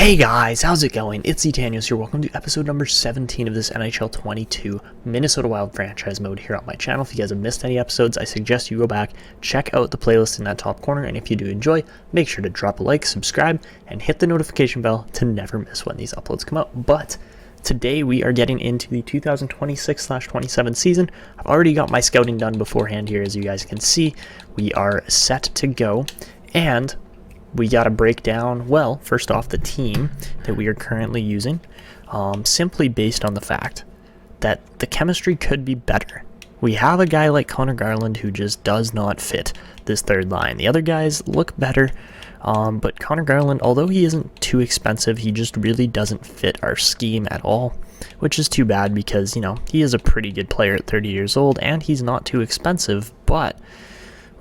Hey guys, how's it going? It's Etanios here. Welcome to episode number 17 of this NHL 22 Minnesota Wild franchise mode here on my channel. If you guys have missed any episodes, I suggest you go back, check out the playlist in that top corner, and if you do enjoy, make sure to drop a like, subscribe, and hit the notification bell to never miss when these uploads come out. But today we are getting into the 2026/27 season. I've already got my scouting done beforehand here, as you guys can see. We are set to go, and we got to break down, well, first off, the team that we are currently using, simply based on the fact that the chemistry could be better. We have a guy like Connor Garland who just does not fit this third line. The other guys look better, but Connor Garland, although he isn't too expensive, he just really doesn't fit our scheme at all, which is too bad because, you know, he is a pretty good player at 30 years old, and he's not too expensive, but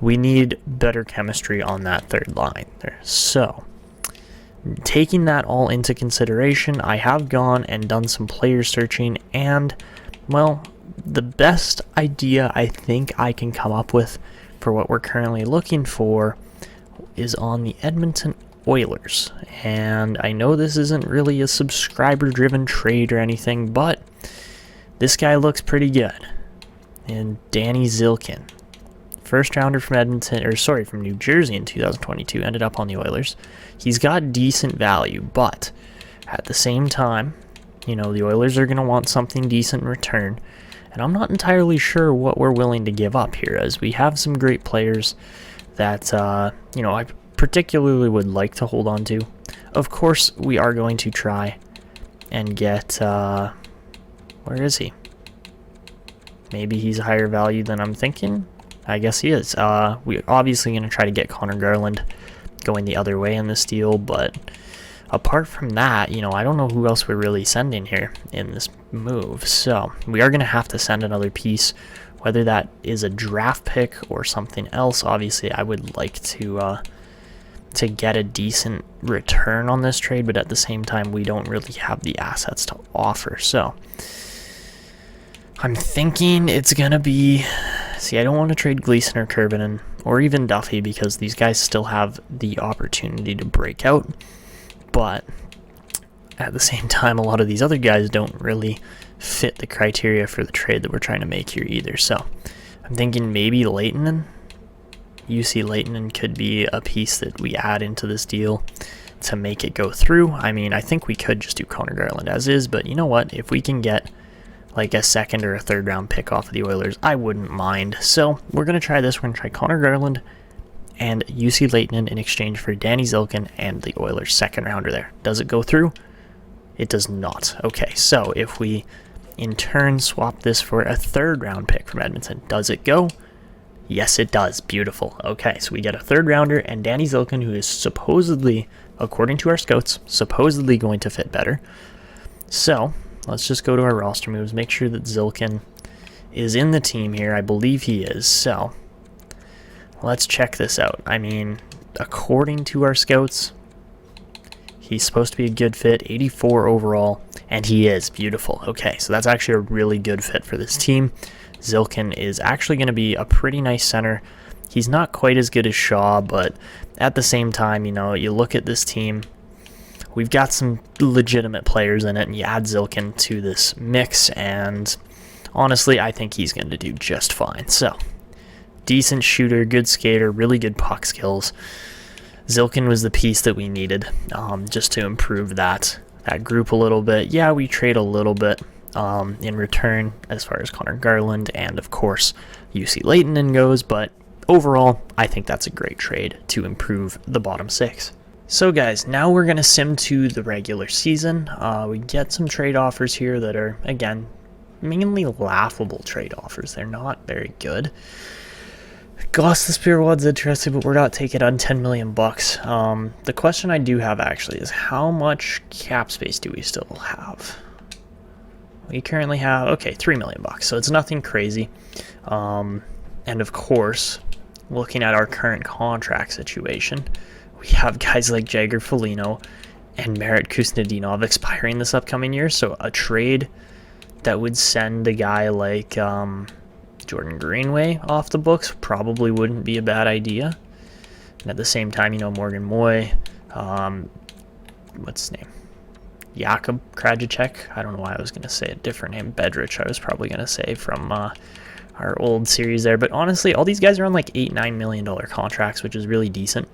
we need better chemistry on that third line there. So, taking that all into consideration, I have gone and done some player searching, and, well, the best idea I think I can come up with for what we're currently looking for is on the Edmonton Oilers. And I know this isn't really a subscriber-driven trade or anything, but this guy looks pretty good. And Danny Zilkin, first rounder from from New Jersey in 2022, ended up on the Oilers. He's got decent value, but at the same time, you know, the Oilers are going to want something decent in return, and I'm not entirely sure what we're willing to give up here, as we have some great players that, you know, I particularly would like to hold on to. Of course, we are going to try and get, where is he? Maybe he's a higher value than I'm thinking. I guess he is. We're obviously going to try to get Connor Garland going the other way in this deal, but apart from that, you know, I don't know who else we're really sending here in this move. So we are going to have to send another piece, whether that is a draft pick or something else. Obviously, I would like to get a decent return on this trade, but at the same time, we don't really have the assets to offer. So I'm thinking it's going to be... See, I don't want to trade Gleason or Kurvinen or even Duffy because these guys still have the opportunity to break out. But at the same time, a lot of these other guys don't really fit the criteria for the trade that we're trying to make here either. So I'm thinking maybe Lehtinen. UC Lehtinen could be a piece that we add into this deal to make it go through. I mean, I think we could just do Connor Garland as is, but you know what? If we can get like a second or a third round pick off of the Oilers, I wouldn't mind. So we're going to try this. We're going to try Connor Garland and UC Lehtinen in exchange for Danny Zilkin and the Oilers' second rounder there. Does it go through? It does not. Okay, so if we in turn swap this for a third round pick from Edmonton, does it go? Yes, it does. Beautiful. Okay, so we get a third rounder and Danny Zilkin, who is supposedly, according to our scouts, supposedly going to fit better. So let's just go to our roster moves, make sure that Zilkin is in the team here. I believe he is, so let's check this out. I mean, according to our scouts, he's supposed to be a good fit, 84 overall, and he is. Beautiful. Okay, so that's actually a really good fit for this team. Zilkin is actually going to be a pretty nice center. He's not quite as good as Shaw, but at the same time, you know, you look at this team, we've got some legitimate players in it, and you add Zilkin to this mix, and honestly, I think he's going to do just fine. So, decent shooter, good skater, really good puck skills. Zilkin was the piece that we needed just to improve that group a little bit. Yeah, we trade a little bit in return as far as Connor Garland and, of course, UC Lehtinen goes, but overall, I think that's a great trade to improve the bottom six. So guys, now we're going to sim to the regular season. We get some trade offers here that are, again, mainly laughable trade offers. They're not very good. Gostisbehere-Wad's interesting, but we're not taking on $10 million bucks. The question I do have actually is how much cap space do we still have? We currently have, okay, $3 million bucks, so it's nothing crazy. And of course, looking at our current contract situation, we have guys like Jagger Foligno and Merit Kuznetsov expiring this upcoming year, so a trade that would send a guy like Jordan Greenway off the books probably wouldn't be a bad idea. And at the same time, you know, Morgan Moy, what's his name? Jakub Krajicek. I don't know why I was going to say a different name. Bedrich, I was probably going to say from our old series there. But honestly, all these guys are on like $8-9 million contracts, which is really decent.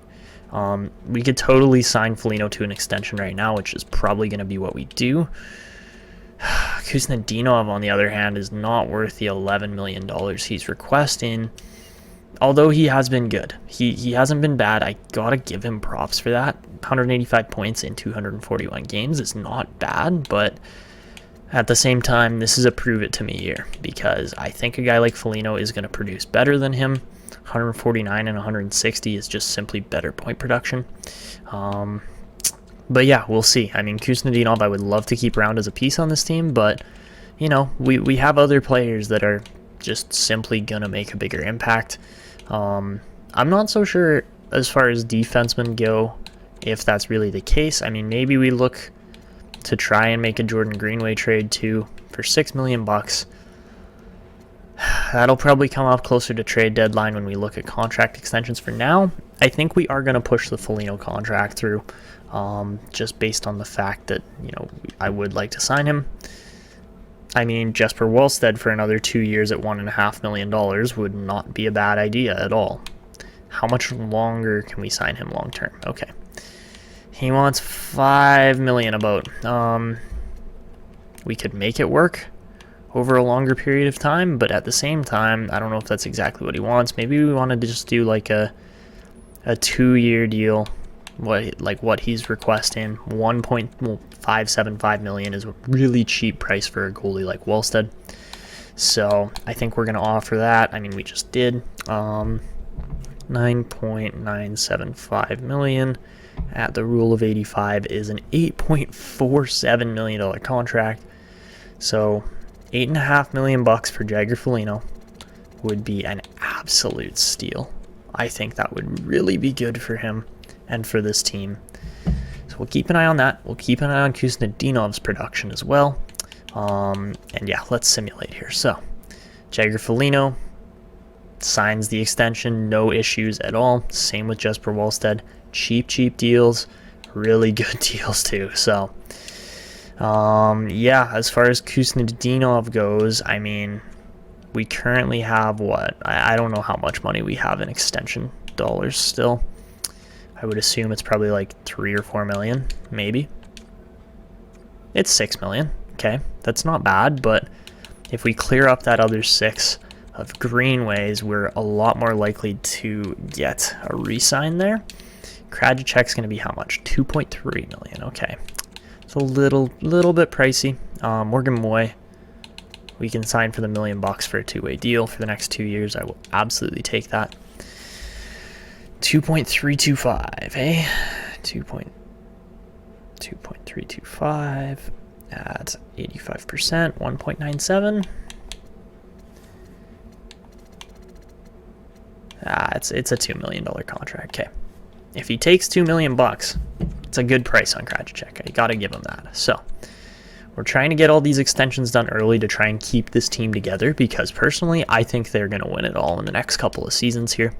We could totally sign Foligno to an extension right now, which is probably going to be what we do. Kuznetsov, on the other hand, is not worth the $11 million he's requesting. Although he has been good. He hasn't been bad. I gotta give him props for that. 185 points in 241 games is not bad, but at the same time, this is a prove it to me year, because I think a guy like Foligno is going to produce better than him. 149 and 160 is just simply better point production. But yeah, we'll see. I mean, Kuznetsov I would love to keep around as a piece on this team, but you know, we have other players that are just simply going to make a bigger impact. I'm not so sure as far as defensemen go if that's really the case. I mean, maybe we look to try and make a Jordan Greenway trade too for $6 million. That'll probably come up closer to trade deadline when we look at contract extensions. For now, I think we are going to push the Foligno contract through, just based on the fact that, you know, I would like to sign him. I mean, Jesper Wallstedt for another 2 years at $1.5 million would not be a bad idea at all. How much longer can we sign him long term? Okay. He wants $5 million about. We could make it work over a longer period of time, but at the same time, I don't know if that's exactly what he wants. Maybe we want to just do like a 2-year deal. What he's requesting. $1.575 million is a really cheap price for a goalie like Wallstedt. So I think we're going to offer that. I mean, we just did. $9.975 million at the rule of 85 is an $8.47 million contract. So $8.5 million for Jagger Foligno would be an absolute steal. I think that would really be good for him and for this team. So we'll keep an eye on that. We'll keep an eye on Kuznetsov's production as well. And yeah, let's simulate here. So Jagger Foligno signs the extension, no issues at all. Same with Jesper Wallstedt. Cheap deals, really good deals too. So yeah, as far as Kuznetsov goes, I mean, we currently have what? I don't know how much money we have in extension dollars still. I would assume it's probably like 3 or 4 million, maybe. It's 6 million. Okay, that's not bad, but if we clear up that other 6 of Greenways, we're a lot more likely to get a re-sign there. Krajicek's going to be how much? 2.3 million. Okay, it's a little bit pricey. Morgan Moy, we can sign for the $1 million for a 2-way deal for the next 2 years. I will absolutely take that. 2.325, eh? 2.325 at 85%, 1.97. It's a $2 million contract. Okay, if he takes $2 million, it's a good price on Krajicek. I gotta give him that. So we're trying to get all these extensions done early to try and keep this team together, because personally, I think they're gonna win it all in the next couple of seasons here.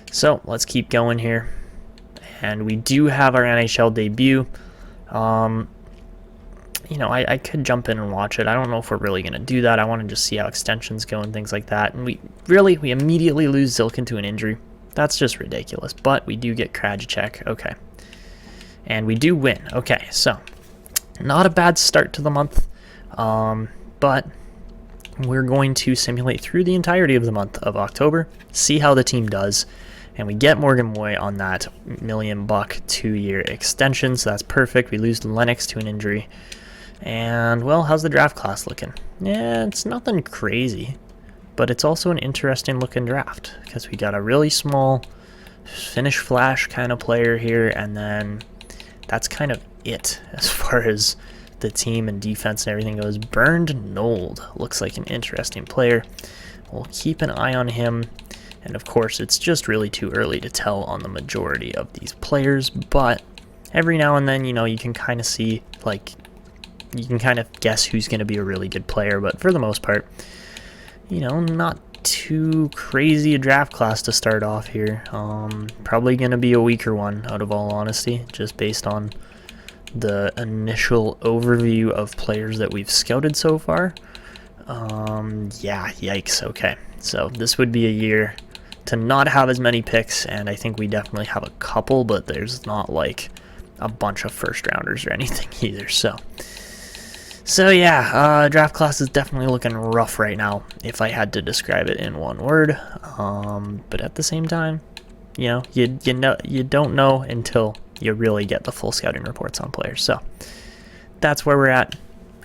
So let's keep going here. And we do have our NHL debut. You know, I could jump in and watch it. I don't know if we're really going to do that. I want to just see how extensions go and things like that. And we immediately lose Zilkin to an injury. That's just ridiculous. But we do get Krajicek. Okay. And we do win. Okay, so not a bad start to the month. But we're going to simulate through the entirety of the month of October, see how the team does. And we get Morgan Moy on that $1 million 2-year extension, so that's perfect. We lose Lennox to an injury. And, well, how's the draft class looking? Yeah, it's nothing crazy, but it's also an interesting looking draft, because we got a really small finish flash kind of player here, and then that's kind of it as far as the team and defense and everything goes. Bernd Nold looks like an interesting player. We'll keep an eye on him. And of course, it's just really too early to tell on the majority of these players, but every now and then, you know, you can kind of see, like, you can kind of guess who's going to be a really good player, but for the most part, you know, not too crazy a draft class to start off here. Probably going to be a weaker one, out of all honesty, just based on the initial overview of players that we've scouted so far. Yeah, yikes. Okay, so this would be a year to not have as many picks, and I think we definitely have a couple, but there's not like a bunch of first rounders or anything either. So yeah, draft class is definitely looking rough right now if I had to describe it in one word. But at the same time, you know, you don't know until you really get the full scouting reports on players. So that's where we're at.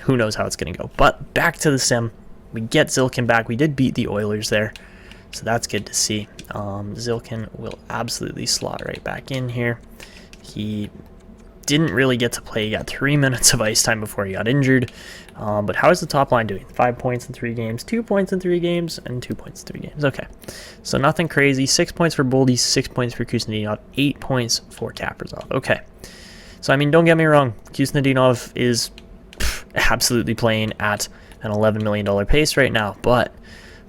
Who knows how it's going to go. But back to the sim. We get Zilkin back. We did beat the Oilers there, so that's good to see. Zilkin will absolutely slot right back in here. He didn't really get to play. He got 3 minutes of ice time before he got injured. But how is the top line doing? 5 points in 3 games, 2 points in 3 games, and 2 points in 3 games. Okay, so nothing crazy. 6 points for Boldy, 6 points for Kuznetsov, 8 points for Kaprizov. Okay, so I mean, don't get me wrong. Kuznetsov is absolutely playing at an $11 million pace right now, but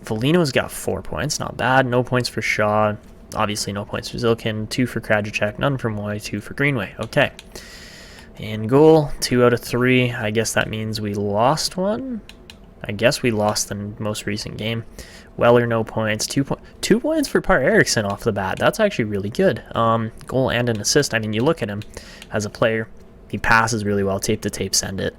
Foligno's got 4 points, not bad. No points for Shaw, obviously no points for Zilkin, 2 for Krajicek, none for Moy, 2 for Greenway. Okay, in goal, 2 out of 3. I guess that means we lost one. I guess we lost the most recent game. Weller, no points. 2 points for Par Eriksson off the bat. That's actually really good. Goal and an assist. I mean, you look at him as a player. He passes really well. Tape to tape, send it.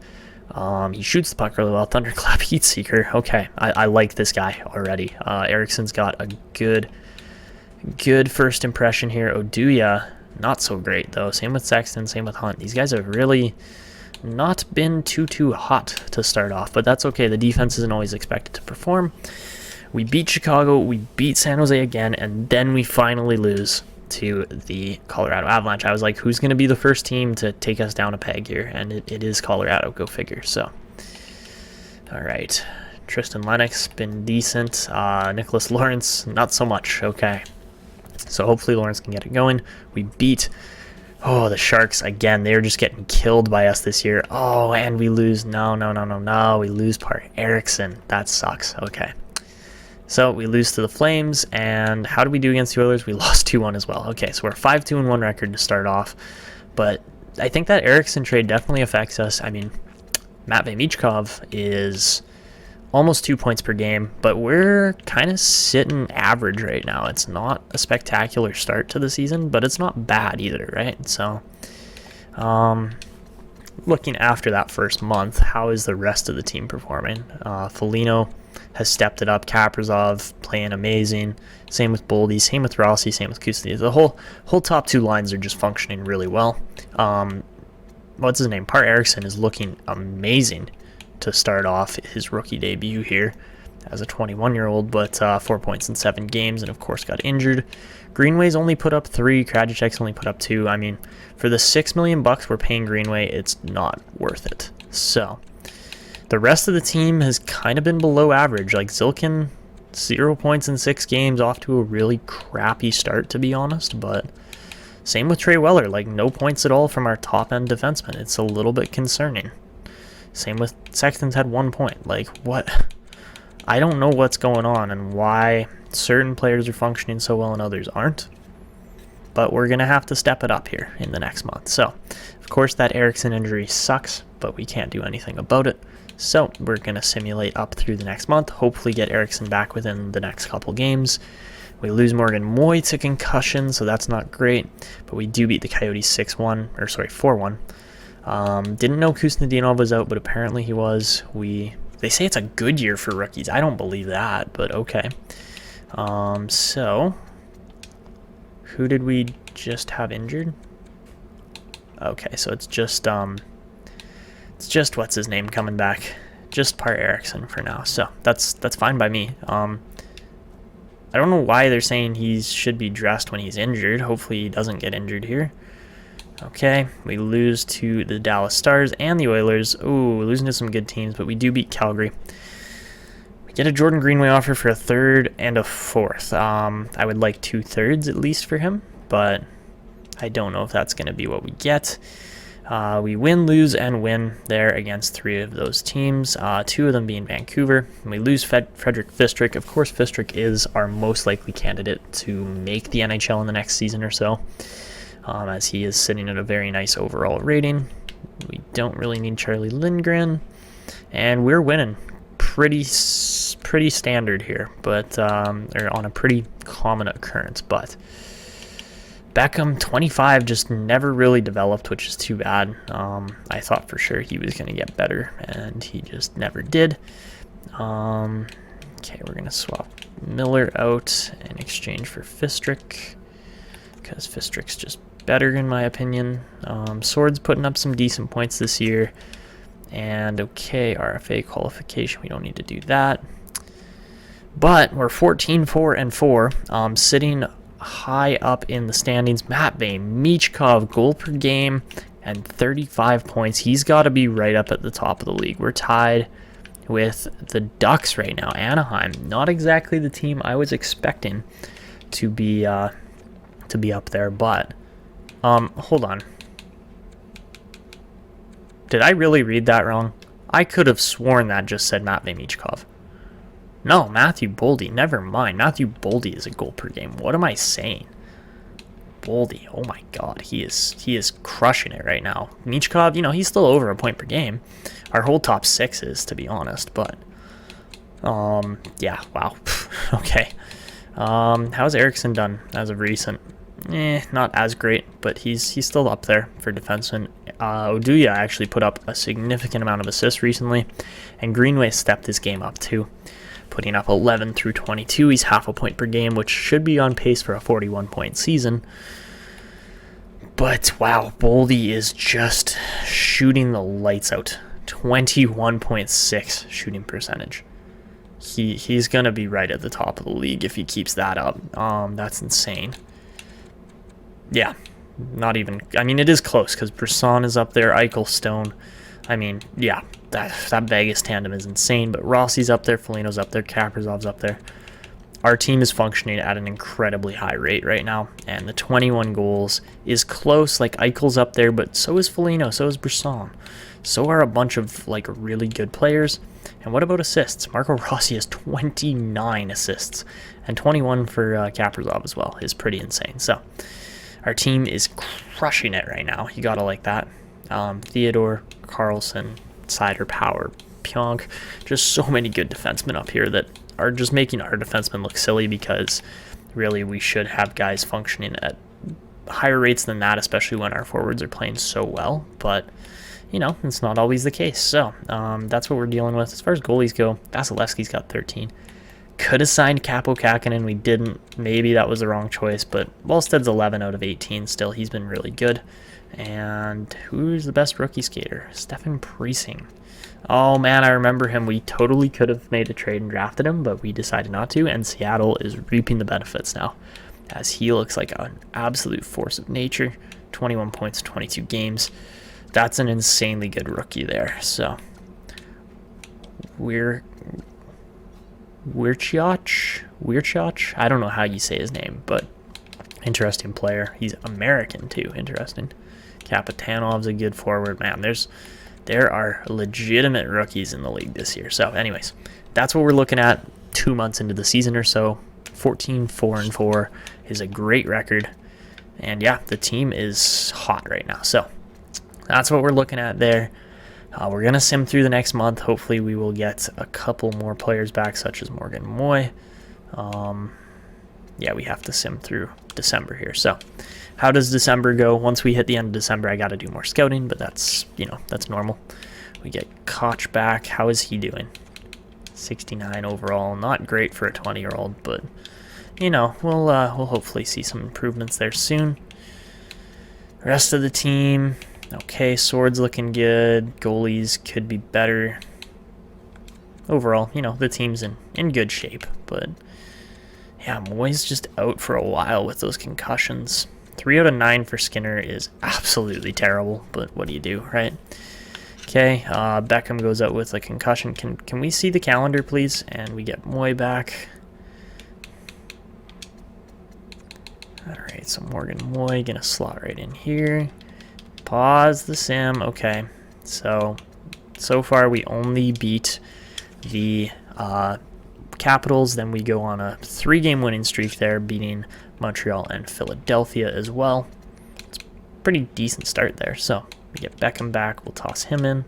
He shoots the puck really well. Thunderclap, Heat Seeker. Okay, I like this guy already. Eriksson's got a good first impression here. Oduya, not so great though. Same with Sexton, same with Hunt. These guys have really not been too hot to start off, but that's okay. The defense isn't always expected to perform. We beat Chicago, we beat San Jose again, and then we finally lose to the Colorado Avalanche. I was like, who's going to be the first team to take us down a peg here? And it is Colorado, go figure. So, all right. Tristan Lennox, been decent. Nicholas Lawrence, not so much. Okay. So hopefully Lawrence can get it going. We beat, the Sharks again. They're just getting killed by us this year. Oh, and we lose. No. We lose Par Eriksson. That sucks. Okay. So we lose to the Flames, and how did we do against the Oilers? We lost 2-1 as well. Okay, so we're 5-2-1 record to start off, but I think that Eriksson trade definitely affects us. I mean, Matvei Michkov is almost 2 points per game, but we're kind of sitting average right now. It's not a spectacular start to the season, but it's not bad either, right? So, looking after that first month, how is the rest of the team performing? Foligno has stepped it up. Kaprizov playing amazing. Same with Boldy. Same with Rossi. Same with Kuznetsov. The whole top 2 lines are just functioning really well. What's his name? Par Eriksson is looking amazing to start off his rookie debut here as a 21-year-old, but 4 points in 7 games, and of course got injured. Greenway's only put up 3. Krajicek's only put up 2. I mean, for the $6 million we're paying Greenway, it's not worth it. So the rest of the team has kind of been below average. Like Zilkin, 0 points in 6 games, off to a really crappy start, to be honest. But same with Trey Weller, like no points at all from our top-end defenseman. It's a little bit concerning. Same with Sexton's had 1 point. Like, what? I don't know what's going on and why certain players are functioning so well and others aren't. But we're going to have to step it up here in the next month. So, of course, that Eriksson injury sucks, but we can't do anything about it. So we're going to simulate up through the next month, hopefully get Eriksson back within the next couple games. We lose Morgan Moy to concussion, so that's not great, but we do beat the Coyotes 4-1. Didn't know Kuznetsov was out, but apparently he was. They say it's a good year for rookies. I don't believe that, but okay. So who did we just have injured? Okay, so it's just what's his name coming back, just Par Eriksson for now. So that's fine by me. I don't know why they're saying he should be dressed when he's injured. Hopefully he doesn't get injured here. Okay, we lose to the Dallas Stars and the Oilers. Ooh, we're losing to some good teams, but we do beat Calgary. We get a Jordan Greenway offer for a 3rd and a 4th. I would like 2/3 at least for him, but I don't know if that's going to be what we get. We win, lose, and win there against 3 of those teams, 2 of them being Vancouver. And we lose Frederick Fistrick. Of course, Fistrick is our most likely candidate to make the NHL in the next season or so, as he is sitting at a very nice overall rating. We don't really need Charlie Lindgren. And we're winning pretty standard here, but or on a pretty common occurrence. But Beckham, 25, just never really developed, which is too bad. I thought for sure he was going to get better, and he just never did. Okay, we're going to swap Miller out in exchange for Fistrick, because Fistrick's just better in my opinion. Sword's putting up some decent points this year. And okay, RFA qualification, we don't need to do that. But we're 14-4-4, sitting high up in the standings. Matvey Michkov, goal per game and 35 points. He's got to be right up at the top of the league. We're tied with the Ducks right now. Anaheim, not exactly the team I was expecting to be up there, but hold on. Did I really read that wrong? I could have sworn that just said Matvey Michkov. No, Matthew Boldy. Never mind. Matthew Boldy is a goal per game. What am I saying? Boldy. Oh my God, he is crushing it right now. Michkov, he's still over a point per game. Our whole top six is, to be honest. But yeah, wow. Okay. How's Eriksson done as of recent? Not as great, but he's still up there for defenseman. Oduya actually put up a significant amount of assists recently, and Greenway stepped his game up too, putting up 11 through 22. He's half a point per game, which should be on pace for a 41-point season. But wow, Boldy is just shooting the lights out. 21.6 shooting percentage. He's gonna be right at the top of the league if he keeps that up. That's insane. Yeah, not even. I mean, it is close because Brisson is up there, Eichel, Stone. I mean, yeah, that Vegas tandem is insane. But Rossi's up there, Foligno's up there, Kaprizov's up there. Our team is functioning at an incredibly high rate right now, and the 21 goals is close. Like, Eichel's up there, but so is Foligno, so is Brisson. So are a bunch of like really good players. And what about assists? Marco Rossi has 29 assists, and 21 for Kaprizov as well. Is pretty insane. So our team is crushing it right now. You gotta like that. Theodore, Carlson, Sider, Power, Pionk. Just so many good defensemen up here that are just making our defensemen look silly, because really we should have guys functioning at higher rates than that, especially when our forwards are playing so well. But, it's not always the case. So that's what we're dealing with. As far as goalies go, Vasilevsky's got 13. Could have signed Capo Kakinen, we didn't. Maybe that was the wrong choice, but Wallsted's 11 out of 18 still. He's been really good. And who's the best rookie skater? Stefan Preissing. Oh man, I remember him. We totally could have made a trade and drafted him, but we decided not to, and Seattle is reaping the benefits now, as he looks like an absolute force of nature. 21 points, 22 games. That's an insanely good rookie there. So Wirchioch? I don't know how you say his name, but interesting player. He's American too. Interesting. Kapitanov's a good forward. Man, there are legitimate rookies in the league this year. So anyways, that's what we're looking at 2 months into the season or so. 14-4-4 is a great record. And yeah, the team is hot right now. So that's what we're looking at there. We're going to sim through the next month. Hopefully we will get a couple more players back, such as Morgan Moy. Yeah, we have to sim through December here. So how does December go? Once we hit the end of December, I got to do more scouting, but that's, that's normal. We get Koch back. How is he doing? 69 overall. Not great for a 20-year-old, but, we'll hopefully see some improvements there soon. Rest of the team, okay, Sword's looking good. Goalies could be better. Overall, the team's in good shape, but yeah, Moy's just out for a while with those concussions. 3 out of 9 for Skinner is absolutely terrible, but what do you do, right? Okay, Beckham goes out with a concussion. Can we see the calendar, please? And we get Moy back. All right, so Morgan Moy gonna slot right in here. Pause the sim. Okay, so far we only beat the Capitals. Then we go on a 3-game winning streak there, beating Montreal and Philadelphia as well. Let's pretty decent start there. So we get Beckham back. We'll toss him in.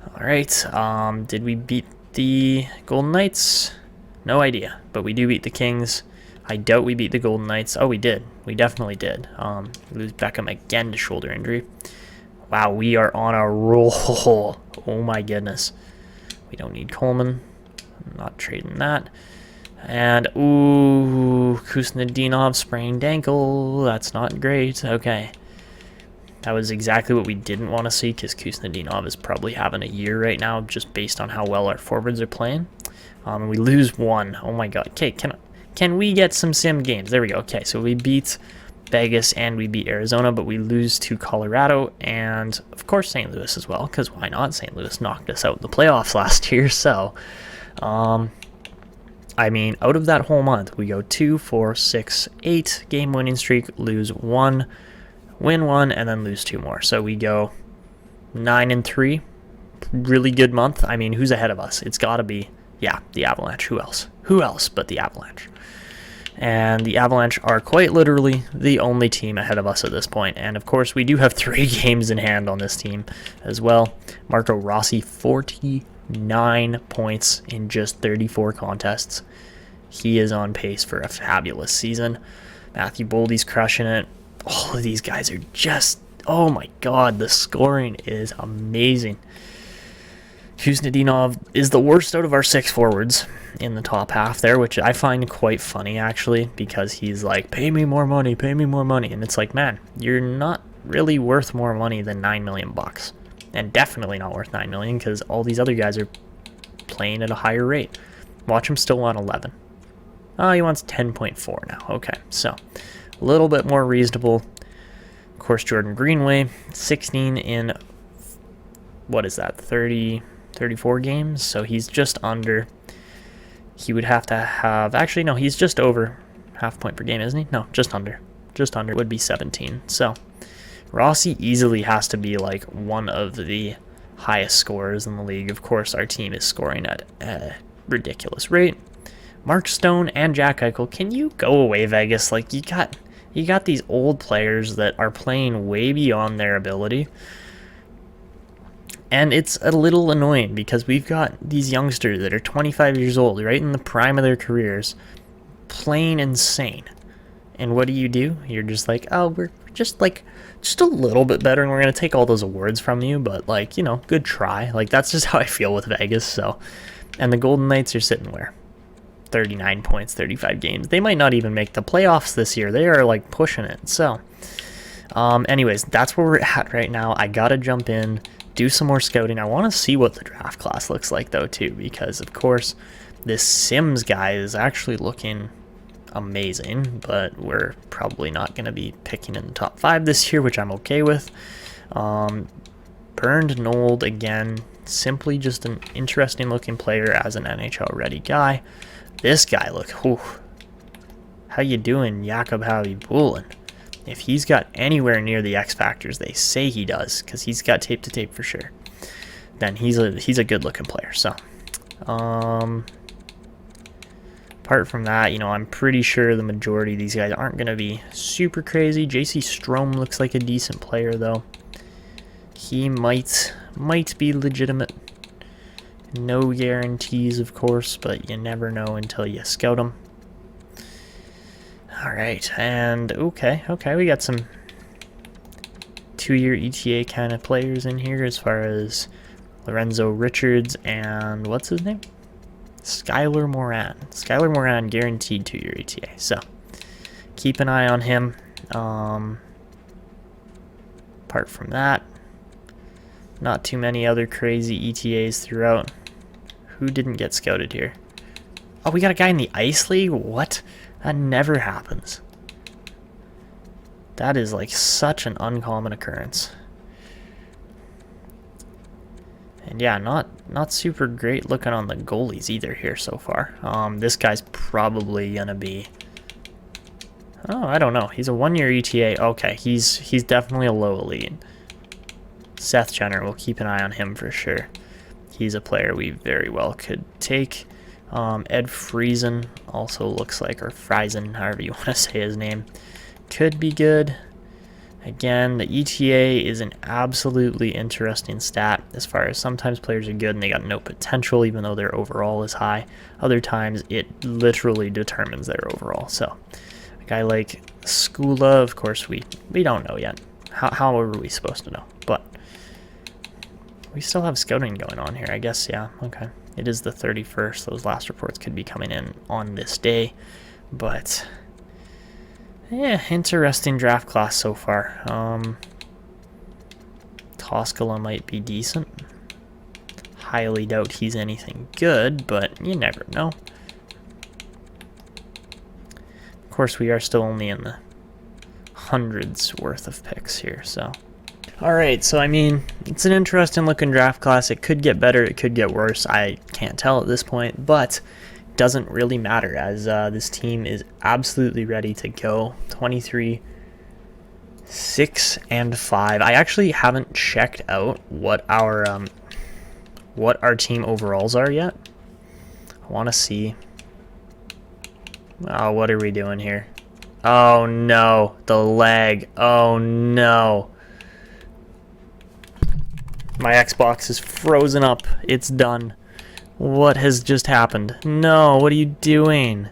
All right. Did we beat the Golden Knights? No idea, but we do beat the Kings. I doubt we beat the Golden Knights. Oh, we did. We definitely did. Lose Beckham again to shoulder injury. Wow, we are on a roll. Oh my goodness. We don't need Coleman. I'm not trading that. And, ooh, Kuznetsov sprained ankle. That's not great. Okay. That was exactly what we didn't want to see, because Kuznetsov is probably having a year right now, just based on how well our forwards are playing. And we lose one. Oh my god. Okay, can we get some sim games? There we go. Okay, so we beat Vegas and we beat Arizona, but we lose to Colorado and, of course, St. Louis as well, because why not? St. Louis knocked us out in the playoffs last year, so... I mean, out of that whole month, we go 2, 4, 6, 8 game winning streak, lose 1, win 1, and then lose 2 more. So we go 9-3. Really good month. I mean, who's ahead of us? It's got to be, yeah, the Avalanche. Who else? Who else but the Avalanche? And the Avalanche are quite literally the only team ahead of us at this point. And of course, we do have 3 games in hand on this team as well. Marco Rossi, 49 points in just 34 contests. He is on pace for a fabulous season. Matthew Boldy's crushing it. All of these guys are just, oh my god, the scoring is amazing. Kuznetsov is the worst out of our 6 forwards in the top half there, which I find quite funny, actually, because he's like, pay me more money, pay me more money. And it's like, man, you're not really worth more money than $9 million bucks. And definitely not worth $9 million, because all these other guys are playing at a higher rate. Watch him still on 11. Oh, he wants 10.4 now. Okay, so a little bit more reasonable. Of course, Jordan Greenway, 16 in, what is that, 34 games? So he's just under. He would have to have, actually, no, he's just over half point per game, isn't he? No, just under. Just under would be 17. So Rossi easily has to be like one of the highest scorers in the league. Of course, our team is scoring at a ridiculous rate. Mark Stone and Jack Eichel, can you go away, Vegas? Like, you got these old players that are playing way beyond their ability. And it's a little annoying because we've got these youngsters that are 25 years old, right in the prime of their careers, playing insane. And what do? You're just like, oh, we're just a little bit better, and we're going to take all those awards from you, but, like, you know, good try. Like, that's just how I feel with Vegas, so. And the Golden Knights are sitting where? 39 points, 35 games. They might not even make the playoffs this year. They are, like, pushing it. So, anyways, that's where we're at right now. I got to jump in, do some more scouting. I want to see what the draft class looks like, though, too, because, of course, this Sims guy is actually looking amazing, but we're probably not going to be picking in the top 5 this year, which I'm okay with. Burned Nold, again, simply just an interesting looking player as an NHL ready guy. This guy, look, whew, how you doing, Jakob Bulin? If he's got anywhere near the X factors they say he does, because he's got tape to tape for sure, then he's a good looking player. So apart from that, you know, I'm pretty sure the majority of these guys aren't going to be super crazy. JC Strome looks like a decent player, though. He might be legitimate. No guarantees, of course, but you never know until you scout him. All right, and okay, we got some 2-year ETA kind of players in here as far as Lorenzo Richards and what's his name? Skylar Moran. Skylar Moran guaranteed 2-year ETA. So keep an eye on him. Apart from that, not too many other crazy ETAs throughout. Who didn't get scouted here? Oh, we got a guy in the Ice League? What? That never happens. That is like such an uncommon occurrence. And yeah, not super great looking on the goalies either here so far. This guy's probably gonna be, oh, I don't know. He's a 1-year ETA. Okay, he's definitely a low elite. Seth Jenner, we'll keep an eye on him for sure. He's a player we very well could take. Ed Friesen also looks like, or Friesen, however you want to say his name, could be good. Again, the ETA is an absolutely interesting stat as far as sometimes players are good and they got no potential even though their overall is high. Other times it literally determines their overall. So a guy like Skula, of course, we don't know yet. How are we supposed to know? But we still have scouting going on here, I guess. Yeah, okay. It is the 31st. Those last reports could be coming in on this day. But yeah, interesting draft class so far. Toskala might be decent. Highly doubt he's anything good, but you never know. Of course, we are still only in the hundreds worth of picks here, so. Alright, so I mean, it's an interesting looking draft class. It could get better, it could get worse. I can't tell at this point, but doesn't really matter as this team is absolutely ready to go. 23, 6, and 5. I actually haven't checked out what our team overalls are yet. I want to see. Oh, what are we doing here? Oh no, the leg. Oh no. My Xbox is frozen up. It's done. What has just happened? No, what are you doing?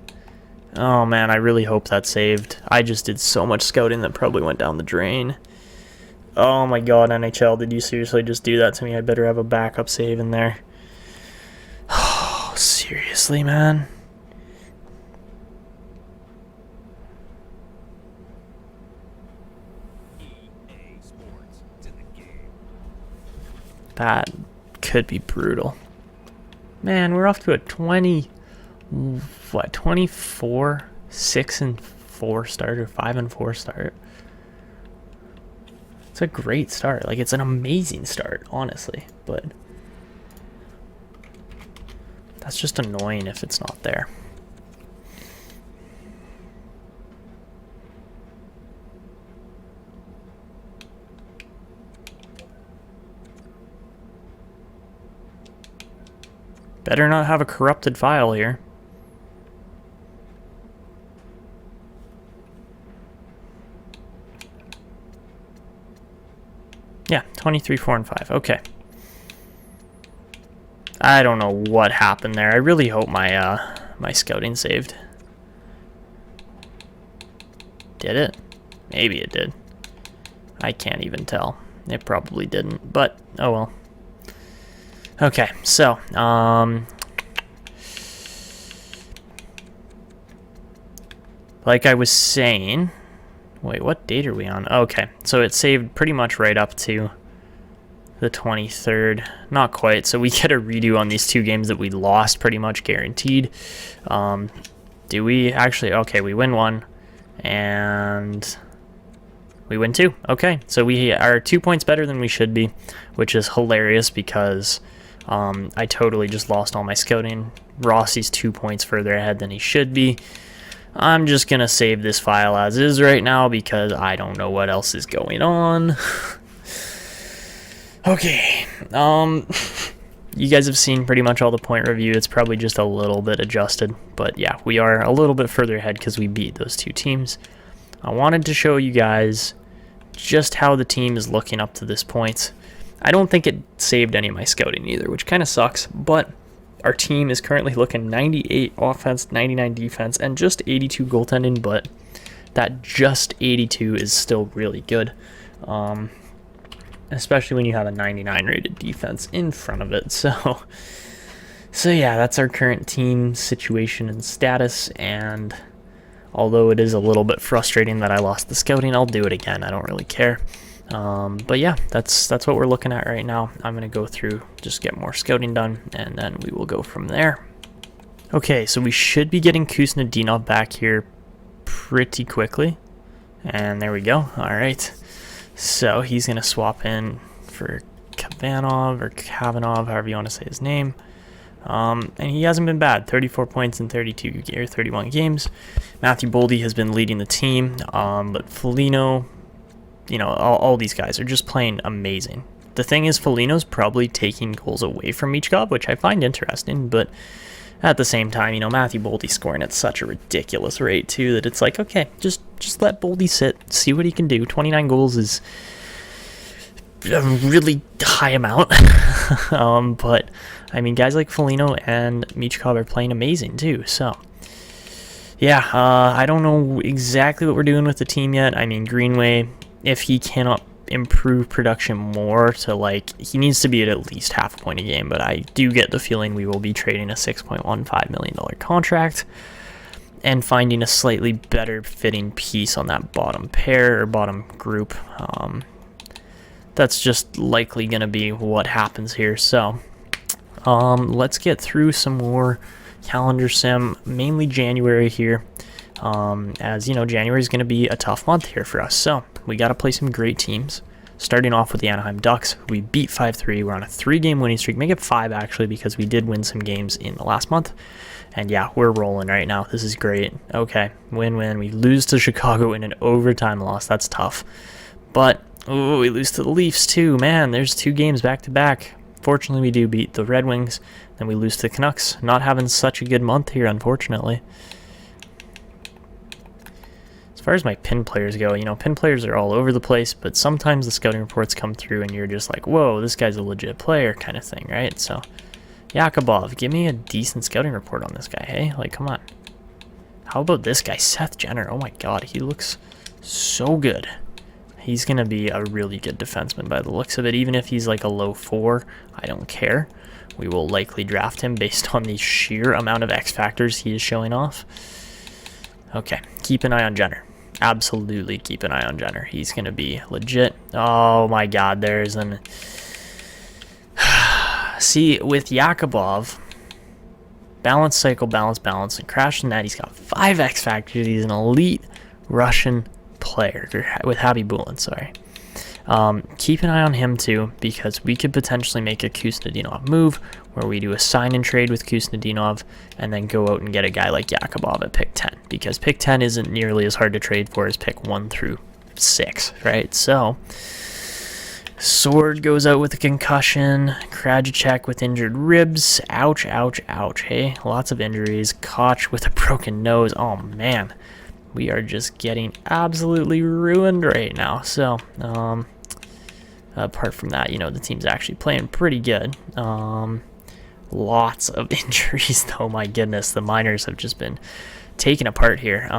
Oh man, I really hope that saved. I just did so much scouting that probably went down the drain. Oh my god, NHL, did you seriously just do that to me? I better have a backup save in there. Oh, seriously, man? That could be brutal. Man, we're off to a 24, 6 and 4 start or 5 and 4 start. It's a great start. Like, it's an amazing start, honestly, but that's just annoying if it's not there. Better not have a corrupted file here. Yeah, 23, 4, and 5. Okay. I don't know what happened there. I really hope my my scouting saved. Did it? Maybe it did. I can't even tell. It probably didn't, but oh well. Okay, so, like I was saying, wait, what date are we on? Okay, so it saved pretty much right up to the 23rd. Not quite, so we get a redo on these 2 games that we lost, pretty much guaranteed. Do we actually? Okay, we win 1, and we win 2. Okay, so we are 2 points better than we should be, which is hilarious because I totally just lost all my scouting. Rossi's 2 points further ahead than he should be. I'm just going to save this file as is right now because I don't know what else is going on. Okay. You guys have seen pretty much all the point review. It's probably just a little bit adjusted. But yeah, we are a little bit further ahead because we beat those 2 teams. I wanted to show you guys just how the team is looking up to this point. I don't think it saved any of my scouting either, which kind of sucks, but our team is currently looking 98 offense, 99 defense, and just 82 goaltending, but that just 82 is still really good, especially when you have a 99 rated defense in front of it. So yeah, that's our current team situation and status, and although it is a little bit frustrating that I lost the scouting, I'll do it again. I don't really care. But yeah, that's what we're looking at right now. I'm going to go through, just get more scouting done, and then we will go from there. Okay, so we should be getting Kuznetsov back here pretty quickly. And there we go. All right. So he's going to swap in for Kavanov or Kavanov, however you want to say his name. And he hasn't been bad. 34 points in 31 games. Matthew Boldy has been leading the team, but Foligno, you know, all these guys are just playing amazing. The thing is, Foligno's probably taking goals away from Michkov, which I find interesting, but at the same time, you know, Matthew Boldy's scoring at such a ridiculous rate, too, that it's like, okay, just just let Boldy sit, see what he can do. 29 goals is a really high amount. But, I mean, guys like Foligno and Michkov are playing amazing, too. So, yeah, I don't know exactly what we're doing with the team yet. I mean, Greenway, if he cannot improve production more to, like, he needs to be at least half a point a game, but I do get the feeling we will be trading a $6.15 million contract and finding a slightly better fitting piece on that bottom pair or bottom group. That's just likely going to be what happens here. So let's get through some more calendar sim, mainly January here. As you know, January is going to be a tough month here for us. So we got to play some great teams. Starting off with the Anaheim Ducks, who we beat 5-3. We're on a 3-game winning streak. Make it 5, actually, because we did win some games in the last month. And yeah, we're rolling right now. This is great. Okay, win-win. We lose to Chicago in an overtime loss. That's tough. But, oh, we lose to the Leafs too. Man, there's 2 games back-to-back. Fortunately, we do beat the Red Wings. Then we lose to the Canucks. Not having such a good month here, unfortunately. As far as my pin players go, you know, pin players are all over the place, but sometimes the scouting reports come through and you're just like, whoa, this guy's a legit player kind of thing, right? So, Yakubov, give me a decent scouting report on this guy, hey? Like, come on. How about this guy, Seth Jenner? Oh my god, he looks so good. He's going to be a really good defenseman by the looks of it. Even if he's like a low 4, I don't care. We will likely draft him based on the sheer amount of X factors he is showing off. Okay, keep an eye on Jenner. Absolutely keep an eye on Jenner. He's going to be legit. Oh my god, there's an... See, with Yakubov, balance, cycle, balance, and crash the net, he's got 5 X factors. He's an elite Russian player, with Habibulin, sorry. Keep an eye on him too, because we could potentially make a Kuznetsov move where we do a sign and trade with Kuznetsov and then go out and get a guy like Yakubov at pick 10, because pick 10 isn't nearly as hard to trade for as pick 1 through 6, right? So Sword goes out with a concussion, Krajicek with injured ribs, ouch, ouch, ouch, hey, lots of injuries, Koch with a broken nose, oh man, we are just getting absolutely ruined right now. So apart from that, you know, the team's actually playing pretty good. Lots of injuries, though. My goodness, the minors have just been taken apart here.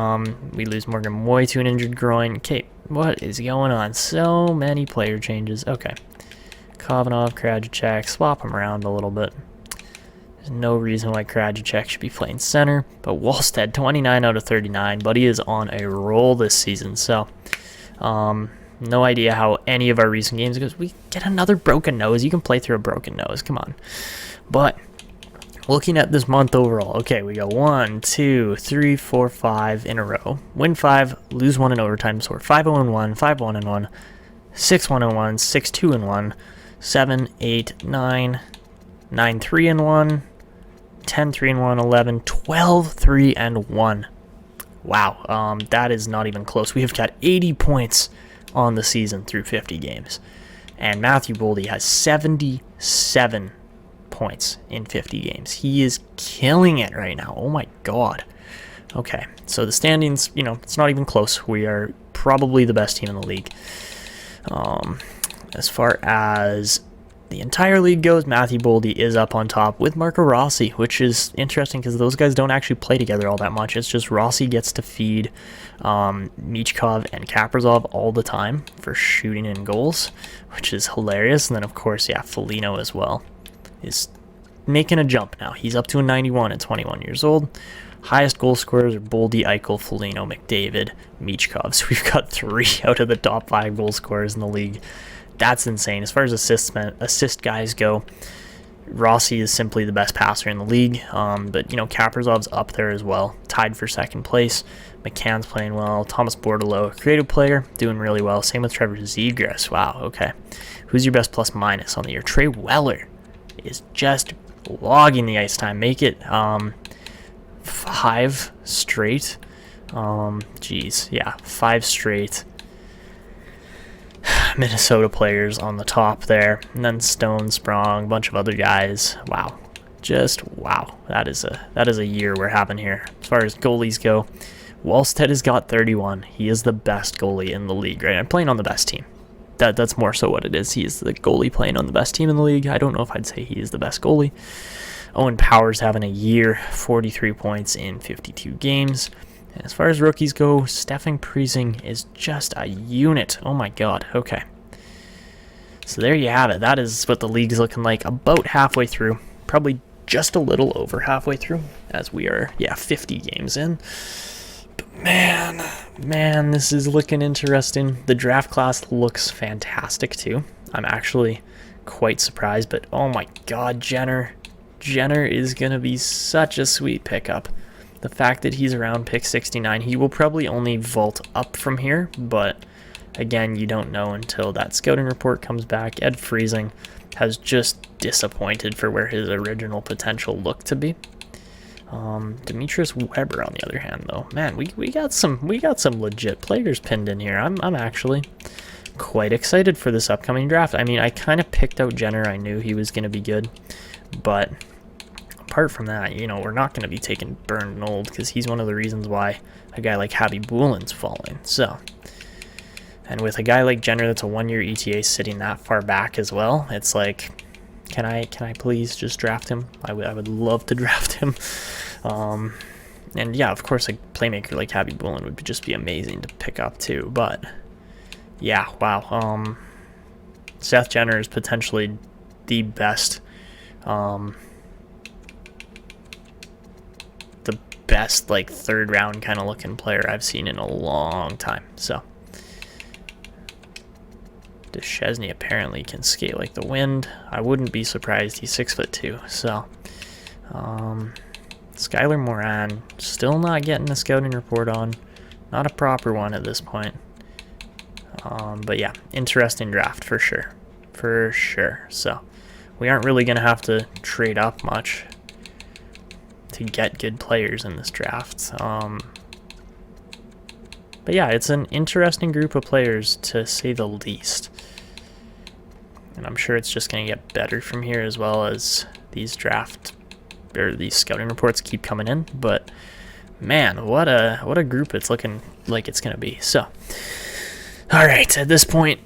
We lose Morgan Moy to an injured groin. Okay, what is going on? So many player changes. Okay, Kovanov, Krajicek, swap them around a little bit. There's no reason why Krajicek should be playing center, but Wallstedt, 29 out of 39. Buddy is on a roll this season, so no idea how any of our recent games goes. We get another broken nose. You can play through a broken nose. Come on. But looking at this month overall, okay, we go 1, 2, 3, 4, 5 in a row. Win 5, lose 1 in overtime. So we're 5-0-1, 5-1-1, 6-1-1, 6-2-1, 7, 8, 9, 9-3-1, 10-3-1, 11, 12-3-1. Wow, that is not even close. We have got 80 points on the season through 50 games. And Matthew Boldy has 77 points in 50 games. He is killing it right now. Oh my god. Okay, so the standings, you know, it's not even close. We are probably the best team in the league. As far as the entire league goes, Matthew Boldy is up on top with Marco Rossi, which is interesting because those guys don't actually play together all that much. It's just Rossi gets to feed Michkov and Kaprizov all the time for shooting in goals, which is hilarious. And then, of course, yeah, Foligno as well is making a jump now. He's up to a 91 at 21 years old. Highest goal scorers are Boldy, Eichel, Foligno, McDavid, Michkov. So we've got 3 out of the top 5 goal scorers in the league. That's insane. As far as assist guys go, Rossi is simply the best passer in the league. But, you know, Kaprizov's up there as well, tied for second place. McCann's playing well. Thomas Bordeleau, creative player, doing really well. Same with Trevor Zegras. Wow, okay. Who's your best plus minus on the year? Trey Weller is just logging the ice time. Make it 5 straight. Geez, yeah, 5 straight Minnesota players on the top there, and then Stone, Sprong, a bunch of other guys. Wow, just wow. That is a year we're having here. As far as goalies go, Wallstedt has got 31. He is the best goalie in the league, right? I'm playing on the best team. That's more so what it is. He is the goalie playing on the best team in the league. I don't know if I'd say he is the best goalie. Owen Power's having a year, 43 points in 52 games. And as far as rookies go, Stefan Priesing is just a unit. Oh my god, okay. So there you have it. That is what the league's looking like about halfway through. Probably just a little over halfway through, as we are, 50 games in. But man, this is looking interesting. The draft class looks fantastic too. I'm actually quite surprised, but oh my god, Jenner is going to be such a sweet pickup. The fact that he's around pick 69, he will probably only vault up from here, but again, you don't know until that scouting report comes back. Ed Freezing has just disappointed for where his original potential looked to be. Demetrius Weber, on the other hand, though, man, we got some legit players pinned in here. I'm actually quite excited for this upcoming draft. I mean, I kind of picked out Jenner. I knew he was going to be good, but apart from that, we're not going to be taking Bernd Nold because he's one of the reasons why a guy like Happy Boolin's falling. So, and with a guy like Jenner that's a 1-year ETA sitting that far back as well, it's like, can I please just draft him? I would love to draft him. And yeah, of course, a playmaker like Happy Boolin would just be amazing to pick up too. But yeah, wow. Seth Jenner is potentially the best. The best like third round kind of looking player I've seen in a long time. So Duchesne apparently can skate like the wind. I wouldn't be surprised. He's 6'2". So Skylar Moran still not getting a scouting report on. Not a proper one at this point. But yeah, interesting draft for sure. For sure. So we aren't really going to have to trade up much to get good players in this draft. But yeah, it's an interesting group of players to say the least. And I'm sure it's just going to get better from here as well as these scouting reports keep coming in. But man, what a group it's looking like it's going to be. So, all right, at this point,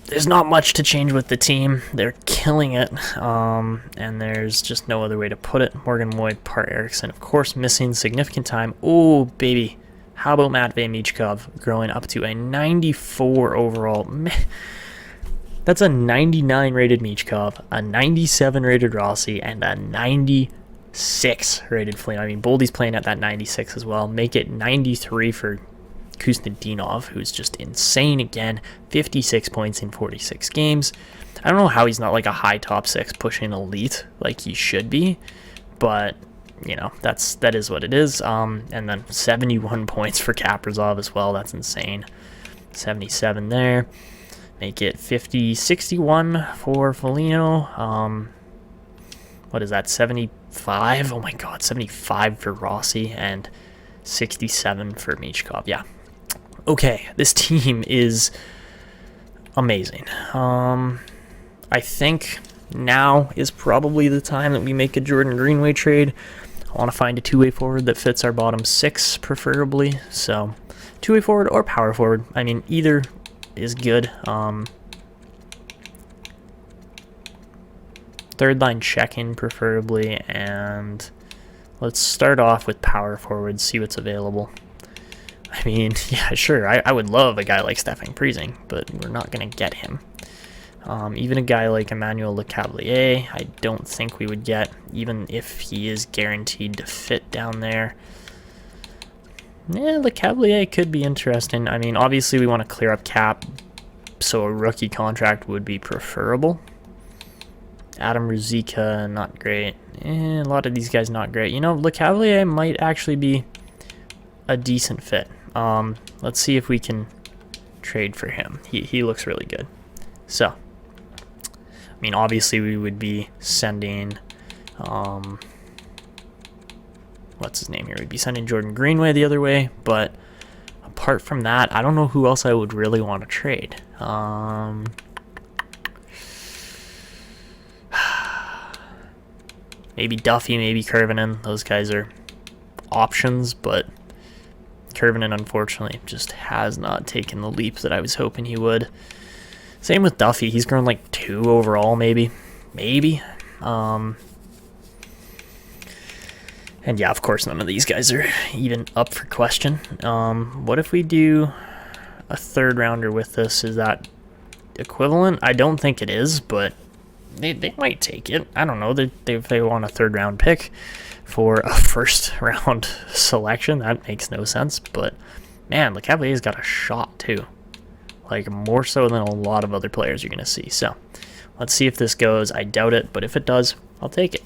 there's not much to change with the team. They're killing it, and there's just no other way to put it. Morgan Moy, Par Eriksson, of course, missing significant time. Oh, baby. How about Matvei Michkov growing up to a 94 overall? That's a 99 rated Michkov, a 97 rated Rossi, and a 96 rated Flynn. I mean, Boldy's playing at that 96 as well. Make it 93 for Kuznetsov, who's just insane again. 56 points in 46 games. I don't know how he's not like a high top 6 pushing elite like he should be, but that is what it is. And then 71 points for Kaprizov as well. That's insane. 77 there. Make it 50-61 for Foligno. What is that? 75? Oh my god, 75 for Rossi and 67 for Michkov. Yeah. Okay, this team is amazing. I think now is probably the time that we make a Jordan Greenway trade. I want to find a two-way forward that fits our bottom 6, preferably. So, two-way forward or power forward. I mean, either is good. Third line check-in, preferably. And let's start off with power forward, see what's available. I mean, yeah, sure, I would love a guy like Stefan Priesing, but we're not going to get him. Even a guy like Emmanuel Lecavalier, I don't think we would get, even if he is guaranteed to fit down there. Yeah, Lecavalier could be interesting. I mean, obviously we want to clear up cap, so a rookie contract would be preferable. Adam Ruzicka, not great. A lot of these guys not great. Lecavalier might actually be a decent fit. Let's see if we can trade for him. He looks really good. So, I mean, obviously we would be sending, what's his name here? We'd be sending Jordan Greenway the other way, but apart from that, I don't know who else I would really want to trade. Maybe Duffy, maybe Kurvinen. Those guys are options, but Kurvinen, unfortunately, just has not taken the leap that I was hoping he would. Same with Duffy. He's grown like 2 overall, maybe. And yeah, of course, none of these guys are even up for question. What if we do a 3rd rounder with this? Is that equivalent? I don't think it is, but they might take it. I don't know. If they want a 3rd round pick for a 1st round selection, that makes no sense. But man, Lecavalier's got a shot too. Like, more so than a lot of other players you're going to see. So let's see if this goes. I doubt it, but if it does, I'll take it.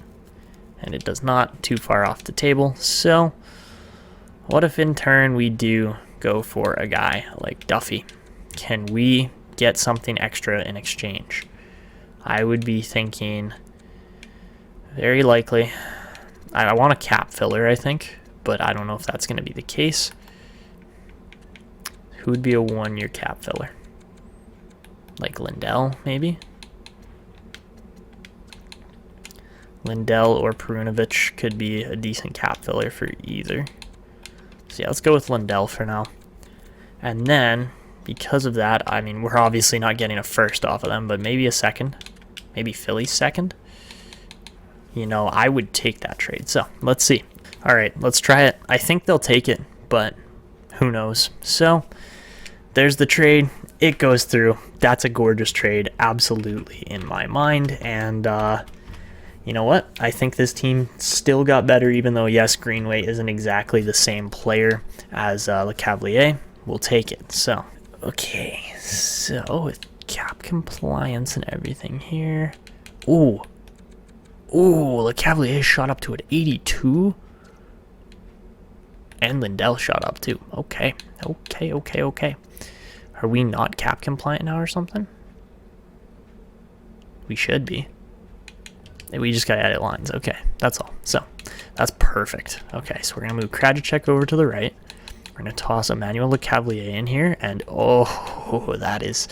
And it does not, too far off the table. So what if in turn we do go for a guy like Duffy? Can we get something extra in exchange? I would be thinking very likely. I want a cap filler, I think, but I don't know if that's going to be the case. Who would be a 1-year cap filler? Like Lindell, maybe? Lindell or Perunovic could be a decent cap filler for either. So yeah, let's go with Lindell for now. And then, because of that, I mean, we're obviously not getting a 1st off of them, but maybe a 2nd. Maybe Philly's 2nd. You know, I would take that trade. So let's see. All right, let's try it. I think they'll take it, but who knows? So there's the trade. It goes through. That's a gorgeous trade, absolutely, in my mind. And you know what? I think this team still got better, even though, yes, Greenway isn't exactly the same player as Lecavalier. We'll take it. So, okay. So, with cap compliance and everything here. Ooh. Ooh, Lecavalier shot up to an 82. And Lindell shot up too. Okay. Are we not cap compliant now or something? We should be. We just gotta edit lines. Okay, that's all. So, that's perfect. Okay, so we're gonna move Krajicek over to the right. We're gonna toss Emmanuel Lecavalier in here, and oh, that is...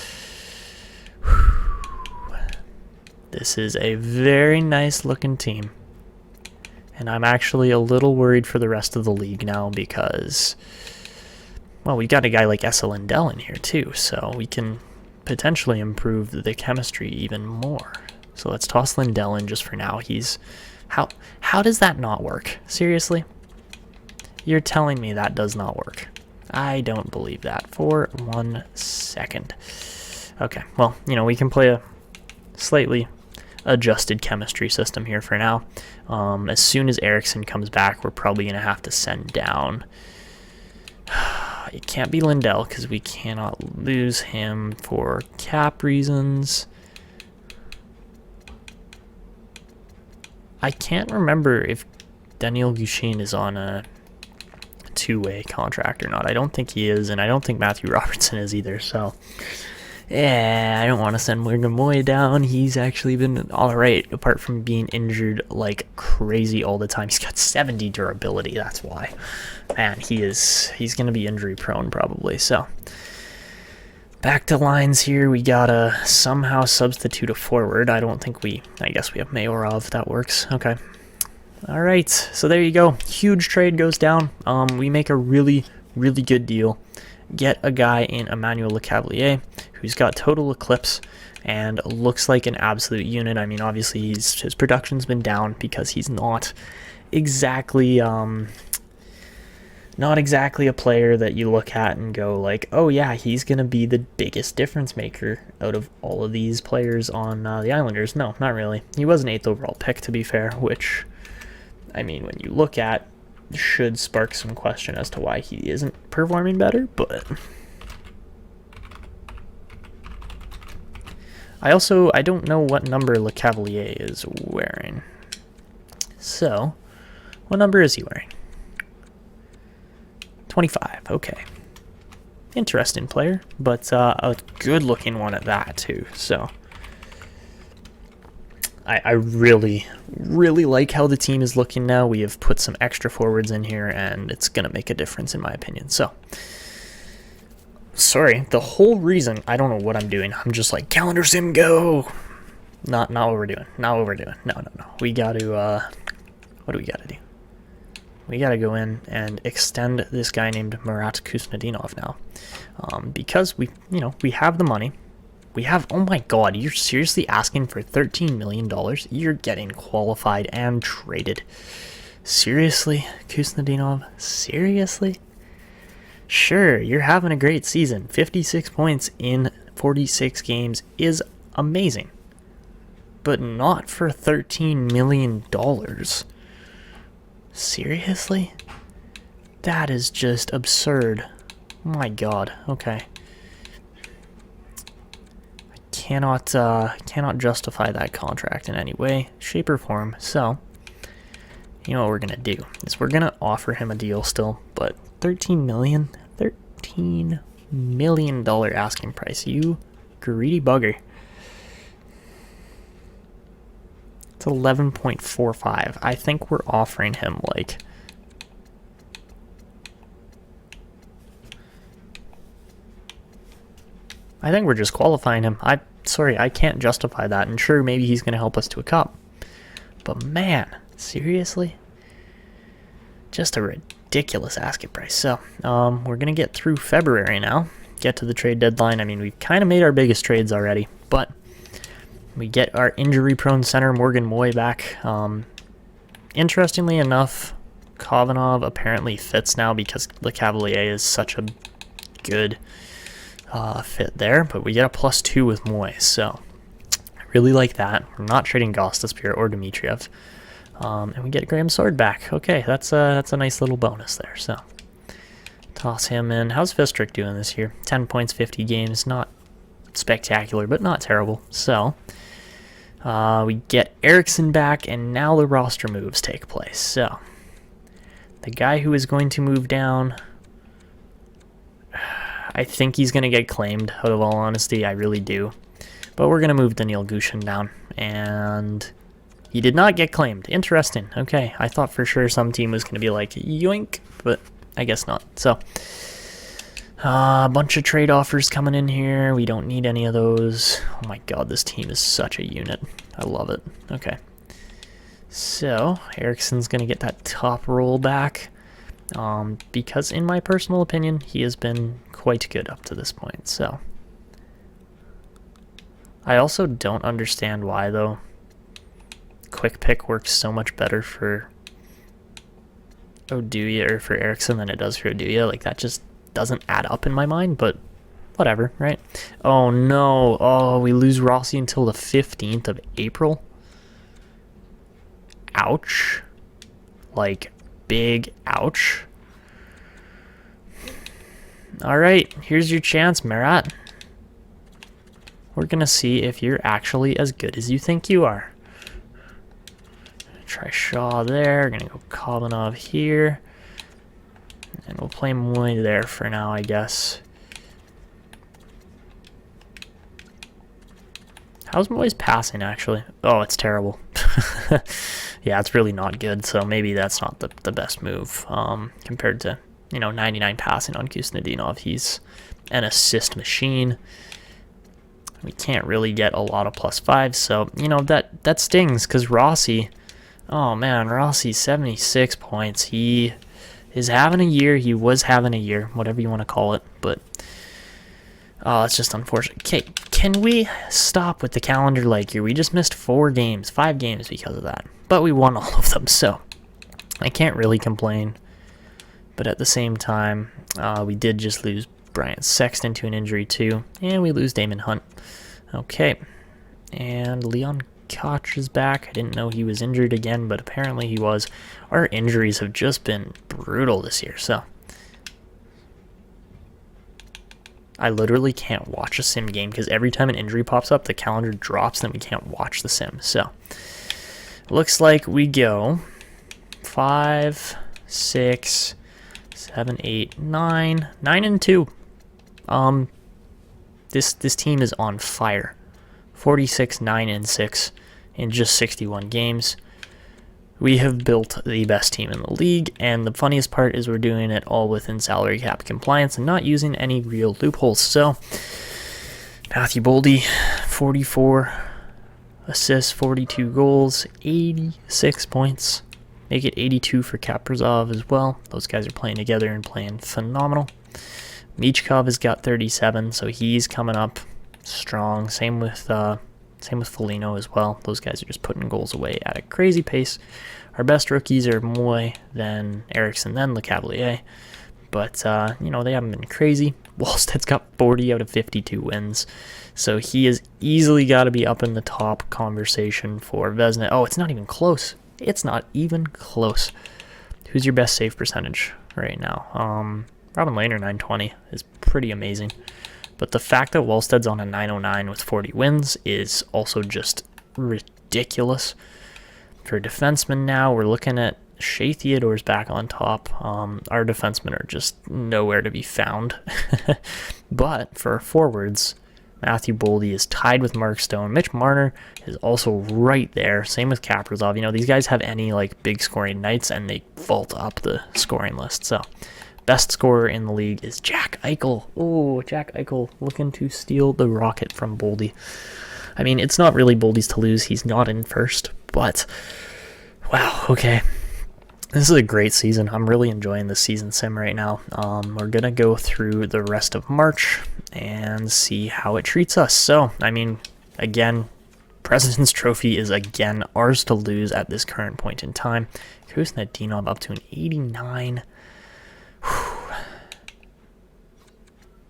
This is a very nice looking team. And I'm actually a little worried for the rest of the league now because, well, we got a guy like Esa Lindell in here too, so we can potentially improve the chemistry even more. So let's toss Lindell in just for now. He's... How does that not work? Seriously? You're telling me that does not work. I don't believe that for 1 second. Okay, well, you know, we can play a slightly adjusted chemistry system here for now. As soon as Eriksson comes back, we're probably going to have to send down... It can't be Lindell because we cannot lose him for cap reasons. I can't remember if Daniel Gusheen is on a 2-way contract or not. I don't think he is, and I don't think Matthew Robertson is either, so... Yeah, I don't want to send Moy down. He's actually been alright, apart from being injured like crazy all the time. He's got 70 durability, that's why. Man, he's going to be injury prone probably, so... Back to lines here, we gotta somehow substitute a forward. I guess we have Mayorov, that works. Okay. Alright, so there you go. Huge trade goes down. We make a really, really good deal. Get a guy in Emmanuel Lecavalier, who's got total eclipse and looks like an absolute unit. I mean, obviously his production's been down because he's not exactly a player that you look at and go like, oh yeah, he's gonna be the biggest difference maker out of all of these players on the Islanders. No, not really. He was an 8th overall pick, to be fair, which, I mean, when you look at, should spark some question as to why he isn't performing better, but I don't know what number Lecavalier is wearing. So, what number is he wearing? 25, okay. Interesting player, but a good-looking one at that, too, so... I really, really like how the team is looking now. We have put some extra forwards in here, and it's going to make a difference, in my opinion. So, sorry, the whole reason, I don't know what I'm doing. I'm just like, calendar sim, go! Not what we're doing. Not what we're doing. No. We got to, what do we got to do? we got to go in and extend this guy named Marat Kusnedinov now. Because we have the money. We have, oh my god, you're seriously asking for $13 million? You're getting qualified and traded. Seriously, Kusnedinov? Seriously? Sure, you're having a great season. 56 points in 46 games is amazing. But not for $13 million. Seriously? That is just absurd. My god, okay. I cannot justify that contract in any way, shape, or form, so you know what we're gonna do is we're gonna offer him a deal still, but $13 million asking price, you greedy bugger. It's 11.45. I think we're offering him like I think we're just qualifying him. Sorry, I can't justify that. And sure, maybe he's going to help us to a cup. But man, seriously? Just a ridiculous asking price. So, we're going to get through February now. Get to the trade deadline. I mean, we've kind of made our biggest trades already. But we get our injury-prone center, Morgan Moy, back. Interestingly enough, Kovanov apparently fits now because Le Cavalier is such a good fit there, but we get a +2 with Moy, so I really like that. We're not trading Gostisbehere or Dmitriev, and we get Graham Sword back. Okay, that's a nice little bonus there. So toss him in. How's Fistrick doing this year? 10 points, 50 games. Not spectacular, but not terrible. So we get Eriksson back, and now the roster moves take place. So the guy who is going to move down, I think he's going to get claimed, out of all honesty. I really do. But we're going to move Daniil Gushin down. And he did not get claimed. Interesting. Okay, I thought for sure some team was going to be like, yoink. But I guess not. So, a bunch of trade offers coming in here. We don't need any of those. Oh my god, this team is such a unit. I love it. Okay. So, Eriksson's going to get that top roll back. Because in my personal opinion, he has been quite good up to this point, so. I also don't understand why, though, Quick Pick works so much better for Oduya or for Eriksson than it does for Oduya. Like, that just doesn't add up in my mind, but whatever, right? Oh, no. Oh, we lose Rossi until the 15th of April. Ouch. Like, big ouch. Alright, here's your chance, Marat. We're gonna see if you're actually as good as you think you are. Try Shaw there, gonna go Kovanov here. And we'll play Moy there for now, I guess. How's Moy's passing, actually? Oh, it's terrible. Yeah, it's really not good, so maybe that's not the best move compared to, 99 passing on Kusnedinov. He's an assist machine. We can't really get a lot of +5, so, that stings, because Rossi, oh man, Rossi, 76 points. He is having a year. He was having a year, whatever you want to call it, but oh, it's just unfortunate. Okay, can we stop with the calendar like here? We just missed 5 games because of that. But we won all of them, so I can't really complain. But at the same time, we did just lose Brian Sexton to an injury too, and we lose Damon Hunt. Okay, and Leon Koch is back. I didn't know he was injured again, but apparently he was. Our injuries have just been brutal this year, so I literally can't watch a sim game because every time an injury pops up, the calendar drops and we can't watch the sim. So, looks like we go 5, 6, 7, 8, 9, 9-2. This team is on fire. 46, 9-6 in just 61 games. We have built the best team in the league, and the funniest part is we're doing it all within salary cap compliance and not using any real loopholes. So, Matthew Boldy, 44 assists, 42 goals, 86 points. Make it 82 for Kaprizov as well. Those guys are playing together and playing phenomenal. Michkov has got 37, so he's coming up strong. Same with Foligno as well. Those guys are just putting goals away at a crazy pace. Our best rookies are Moy, then Eriksson, then Lecavalier. But, you know, they haven't been crazy. Wallstedt's got 40 out of 52 wins. So he has easily got to be up in the top conversation for Vezina. Oh, it's not even close. It's not even close. Who's your best save percentage right now? Robin Lehner, 920, is pretty amazing. But the fact that Wallstedt's on a 909 with 40 wins is also just ridiculous. For defensemen now, we're looking at Shea Theodore's back on top. Our defensemen are just nowhere to be found. But for our forwards, Matthew Boldy is tied with Mark Stone. Mitch Marner is also right there. Same with Kaprizov. You know, these guys have any like big scoring nights and they vault up the scoring list. So best scorer in the league is Jack Eichel. Oh, Jack Eichel looking to steal the rocket from Boldy. I mean, it's not really Boldy's to lose. He's not in first, but wow, okay. This is a great season. I'm really enjoying the season sim right now. We're going to go through the rest of March and see how it treats us. So, I mean, again, President's Trophy is again ours to lose at this current point in time. Kuznetsov up to an 89. Whew.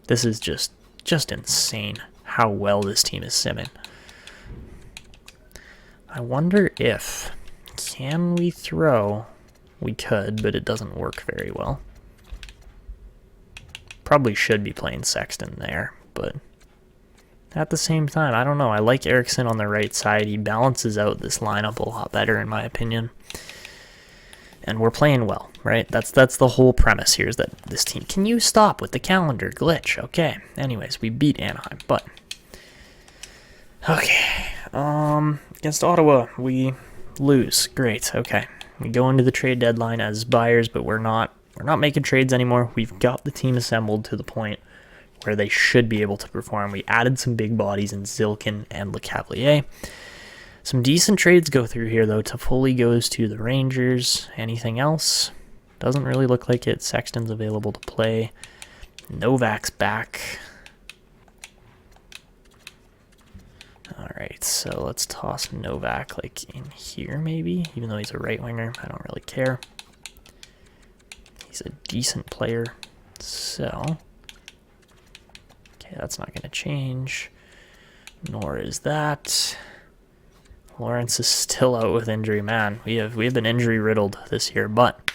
This is just insane how well this team is simming. I wonder if, can we throw... We could, but it doesn't work very well. Probably should be playing Sexton there, but at the same time, I don't know. I like Eriksson on the right side. He balances out this lineup a lot better, in my opinion. And we're playing well, right? That's the whole premise here, is that this team... Can you stop with the calendar glitch? Okay. Anyways, we beat Anaheim, but... Okay. Against Ottawa, we lose. Great, okay. We go into the trade deadline as buyers, but we're not making trades anymore. We've got the team assembled to the point where they should be able to perform. We added some big bodies in Zilkin and Lecavalier. Some decent trades go through here, though. Toffoli goes to the Rangers. Anything else? Doesn't really look like it. Sexton's available to play. Novak's back. Alright, so let's toss Novak like in here maybe, even though he's a right winger. I don't really care. He's a decent player. So, okay, that's not going to change. Nor is that. Lawrence is still out with injury. Man, we have been injury riddled this year, but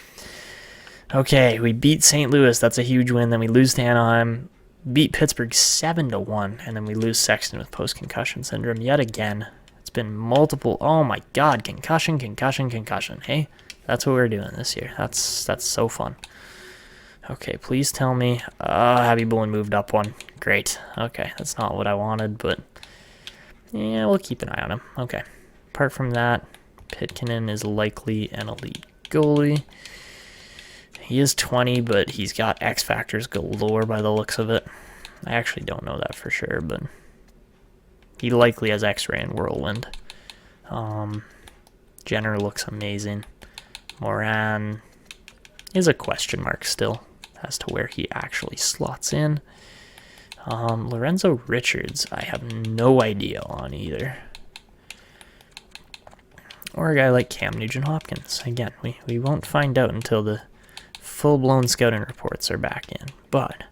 okay, we beat St. Louis. That's a huge win. Then we lose to Anaheim. Beat Pittsburgh 7-1, and then we lose Sexton with post-concussion syndrome yet again. It's been multiple. Oh my God, concussion. Hey, that's what we're doing this year. That's so fun. Okay, please tell me. Happy Bullen moved up one. Great. Okay, that's not what I wanted, but yeah, we'll keep an eye on him. Okay. Apart from that, Pitkanen is likely an elite goalie. He is 20, but he's got X factors galore by the looks of it. I actually don't know that for sure, but he likely has X-ray and whirlwind. Jenner looks amazing. Moran is a question mark still as to where he actually slots in. Lorenzo Richards, I have no idea on either. Or a guy like Cam Nugent-Hopkins. Again, we won't find out until the full-blown scouting reports are back in. But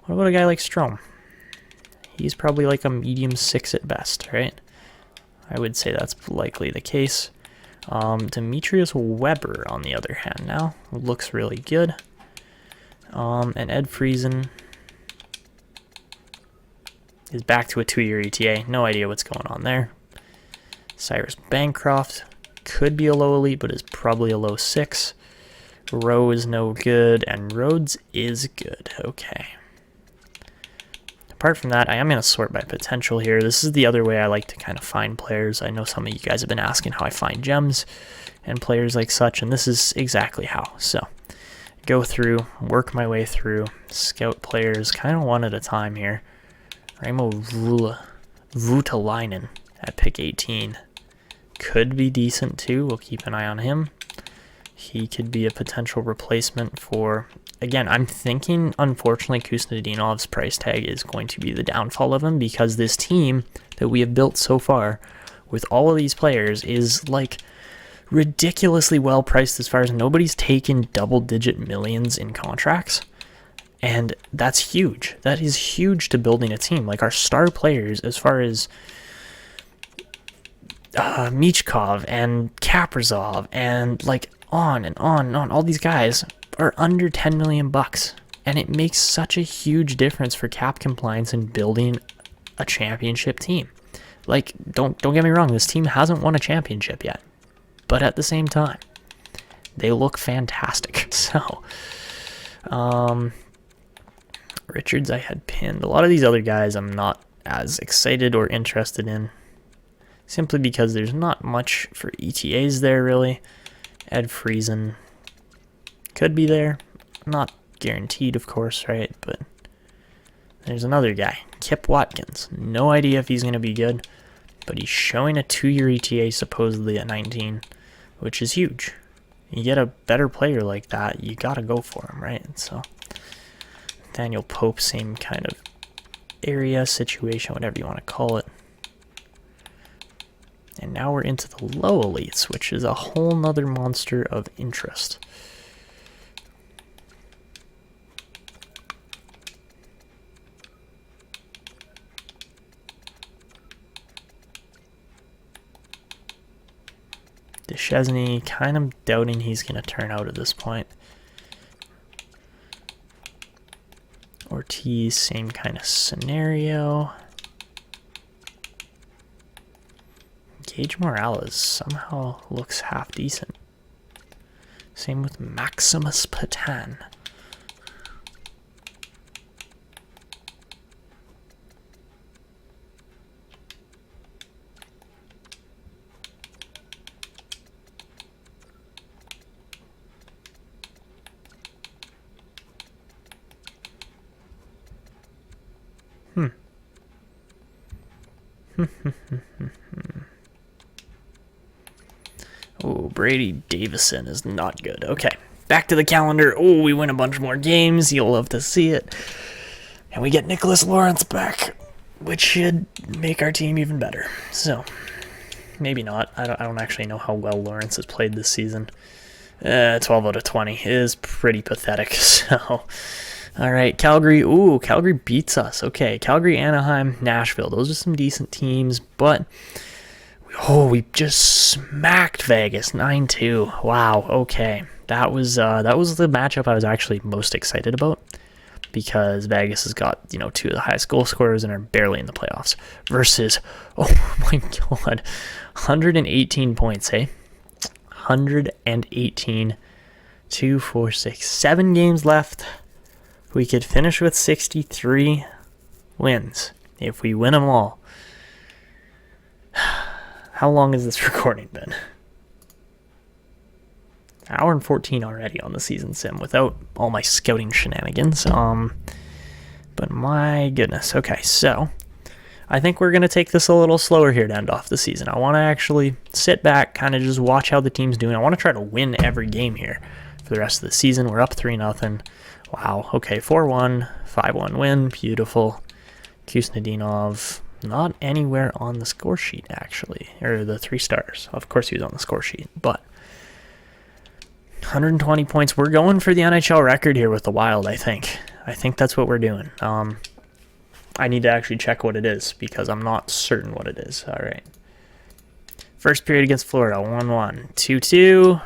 what about a guy like Strome? He's probably like a medium 6 at best, right? I would say that's likely the case. Demetrius Weber, on the other hand, now looks really good. And Ed Friesen is back to a 2-year ETA. No idea what's going on there. Cyrus Bancroft could be a low elite, but is probably a low 6. Rowe is no good, and Rhodes is good. Okay. Apart from that, I am going to sort by potential here. This is the other way I like to kind of find players. I know some of you guys have been asking how I find gems and players like such, and this is exactly how. So, go through, work my way through, scout players, kind of one at a time here. Raimo Voutilainen at pick 18. Could be decent too. We'll keep an eye on him. he could be a potential replacement for... Again, I'm thinking, unfortunately, Kuznetsov's price tag is going to be the downfall of him, because this team that we have built so far with all of these players is, like, ridiculously well priced as far as nobody's taken double-digit millions in contracts. And that's huge. That is huge to building a team. Like, our star players, as far as Michkov and Kaprizov and, like, on and on and on, all these guys are under 10 million bucks, and it makes such a huge difference for cap compliance in building a championship team. Like, don't get me wrong, this team hasn't won a championship yet, but at the same time, they look fantastic. So, Richards I had pinned. A lot of these other guys I'm not as excited or interested in, simply because there's not much for ETAs there, really. Ed Friesen could be there. Not guaranteed, of course, right? But there's another guy, Kip Watkins. No idea if he's going to be good, but he's showing a 2-year ETA supposedly at 19, which is huge. You get a better player like that, you got to go for him, right? So Daniel Pope, same kind of area, situation, whatever you want to call it. And now we're into the low elites, which is a whole nother monster of interest. Deschesny, kind of doubting he's going to turn out at this point. Ortiz, same kind of scenario. Gage Morales somehow looks half decent. Same with Maximus Patan. Oh, Brady Davison is not good. Okay, back to the calendar. Oh, we win a bunch more games. You'll love to see it. And we get Nicholas Lawrence back, which should make our team even better. So, maybe not. I don't actually know how well Lawrence has played this season. 12 out of 20 is pretty pathetic. So, all right, Calgary. Ooh, Calgary beats us. Okay, Calgary, Anaheim, Nashville. Those are some decent teams, but we just smacked Vegas 9-2. Wow. Okay, that was the matchup I was actually most excited about, because Vegas has got, two of the highest goal scorers and are barely in the playoffs. Versus, oh my God, 118 points. Hey, 118. 2, 4, 6, 7 games left. We could finish with 63 wins if we win them all. How long has this recording been? An hour and 14 already on the season sim without all my scouting shenanigans. But my goodness. Okay, so I think we're going to take this a little slower here to end off the season. I want to actually sit back, kind of just watch how the team's doing. I want to try to win every game here for the rest of the season. We're up 3-0. Wow. Okay, 4-1, 5-1 win. Beautiful. Kuznetsov, not anywhere on the score sheet, actually. Or the 3 stars. Of course he was on the score sheet, but 120 points. We're going for the NHL record here with the Wild, I think. I think that's what we're doing. I need to actually check what it is, because I'm not certain what it is. All right. First period against Florida, 1-1. 2-2.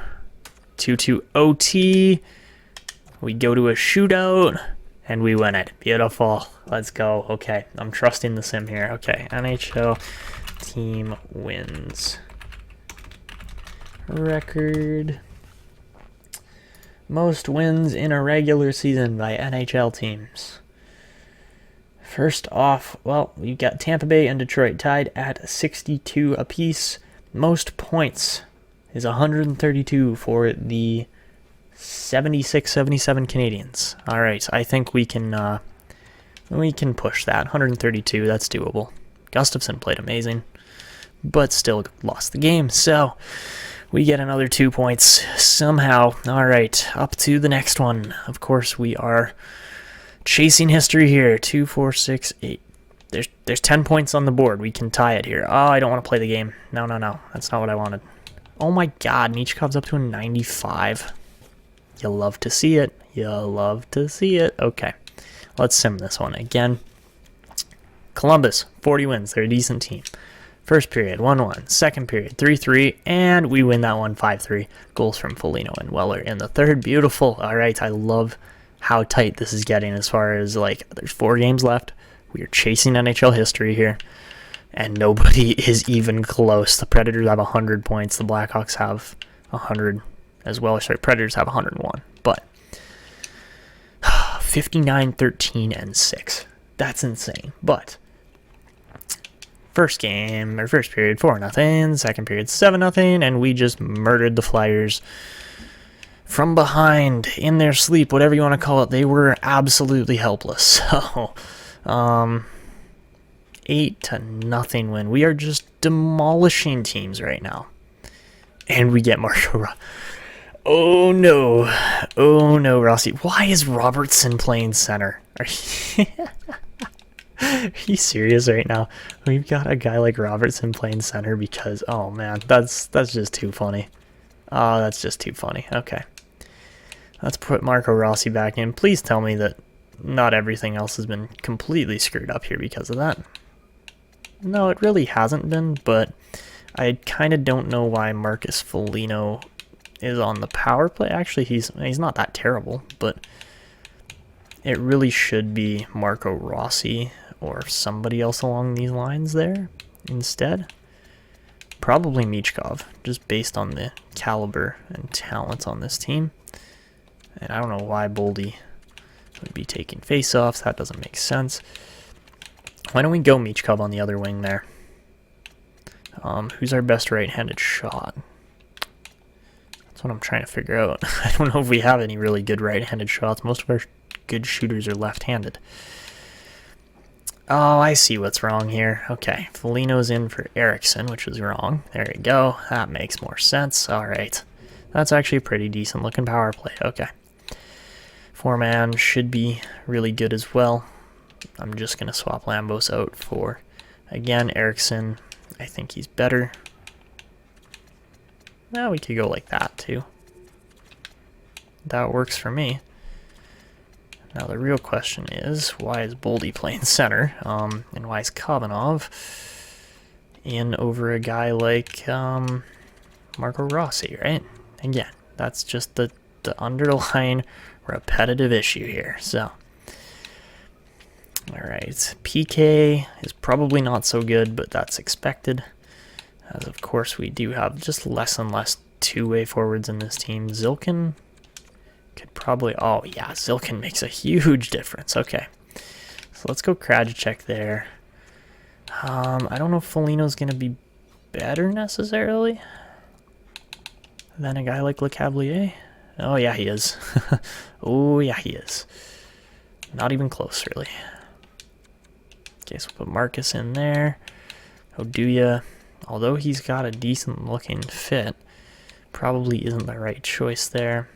2-2 OT. We go to a shootout, and we win it. Beautiful. Let's go. Okay, I'm trusting the sim here. Okay, NHL team wins. Record. Most wins in a regular season by NHL teams. First off, well, we got Tampa Bay and Detroit tied at 62 apiece. Most points is 132 for the 76-77 Canadians. All right, I think we can push that. 132, that's doable. Gustafsson played amazing, but still lost the game. So We get another 2 points somehow. All right, up to the next one. Of course, we are chasing history here. 2, 4, 6, 8. There's 10 points on the board. We can tie it here. Oh, I don't want to play the game. No. That's not what I wanted. Oh my god, Michkov's up to a 95. You'll love to see it. You'll love to see it. Okay, let's sim this one again. Columbus, 40 wins. They're a decent team. First period, 1-1. Second period, 3-3. And we win that one, 5-3. Goals from Foligno and Weller in the third. Beautiful. All right, I love how tight this is getting as far as, like, there's 4 games left. We are chasing NHL history here. And nobody is even close. The Predators have 100 points. The Blackhawks have 100 as well. Sorry, Predators have 101. But 59, 13, and 6. That's insane. But first game, or first period, 4-0. Second period, 7-0. And we just murdered the Flyers from behind, in their sleep, whatever you want to call it. They were absolutely helpless. So, 8-0 win. We are just demolishing teams right now. And we get Marco Rossi. Oh no, Rossi. Why is Robertson playing center? Are you serious right now? We've got a guy like Robertson playing center because, oh man, that's just too funny. Oh, that's just too funny. Okay. Let's put Marco Rossi back in. Please tell me that not everything else has been completely screwed up here because of that. No, it really hasn't been, but I kind of don't know why Marcus Foligno is on the power play. Actually, he's not that terrible, but it really should be Marco Rossi or somebody else along these lines there instead. Probably Michkov, just based on the caliber and talent on this team. And I don't know why Boldy would be taking face-offs. That doesn't make sense. Why don't we go Michkov on the other wing there? Who's our best right-handed shot? That's what I'm trying to figure out. I don't know if we have any really good right-handed shots. Most of our good shooters are left-handed. Oh, I see what's wrong here. Okay, Foligno's in for Eriksson, which is wrong. There you go. That makes more sense. All right. That's actually a pretty decent-looking power play. Okay. 4-man should be really good as well. I'm just going to swap Lambos out for, again, Eriksson. I think he's better. Well, we could go like that, too. That works for me. Now, the real question is, why is Boldy playing center? And why is Kovanov in over a guy like Marco Rossi, right? Again, that's just the underlying repetitive issue here. So, all right. PK is probably not so good, but that's expected. As, of course, we do have just less and less two-way forwards in this team. Zilkin could probably... Oh, yeah, Zilkin makes a huge difference. Okay. So let's go Krajicek there. I don't know if Foligno's going to be better necessarily than a guy like Le Cavalier. Oh, yeah, he is. Oh, yeah, he is. Not even close, really. Okay, so we'll put Marcus in there. Oduya, although he's got a decent-looking fit, probably isn't the right choice there.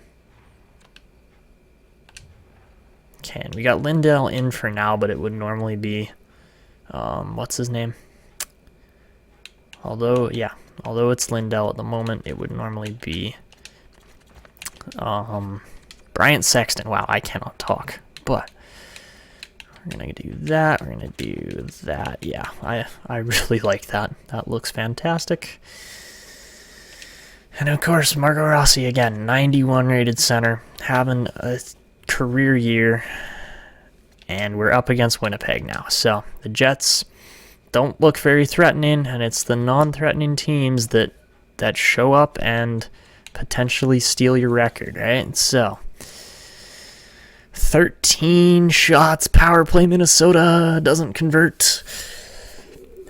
Okay, and we got Lindell in for now, but it would normally be, what's his name? Although it's Lindell at the moment, it would normally be Bryant Sexton. Wow, I cannot talk, but we're going to do that. We're going to do that. Yeah, I really like that. That looks fantastic. And of course, Marco Rossi again, 91 rated center, having a career year, and we're up against Winnipeg now. So the Jets don't look very threatening, and it's the non-threatening teams that show up and potentially steal your record, right? So 13 shots, power play. Minnesota doesn't convert.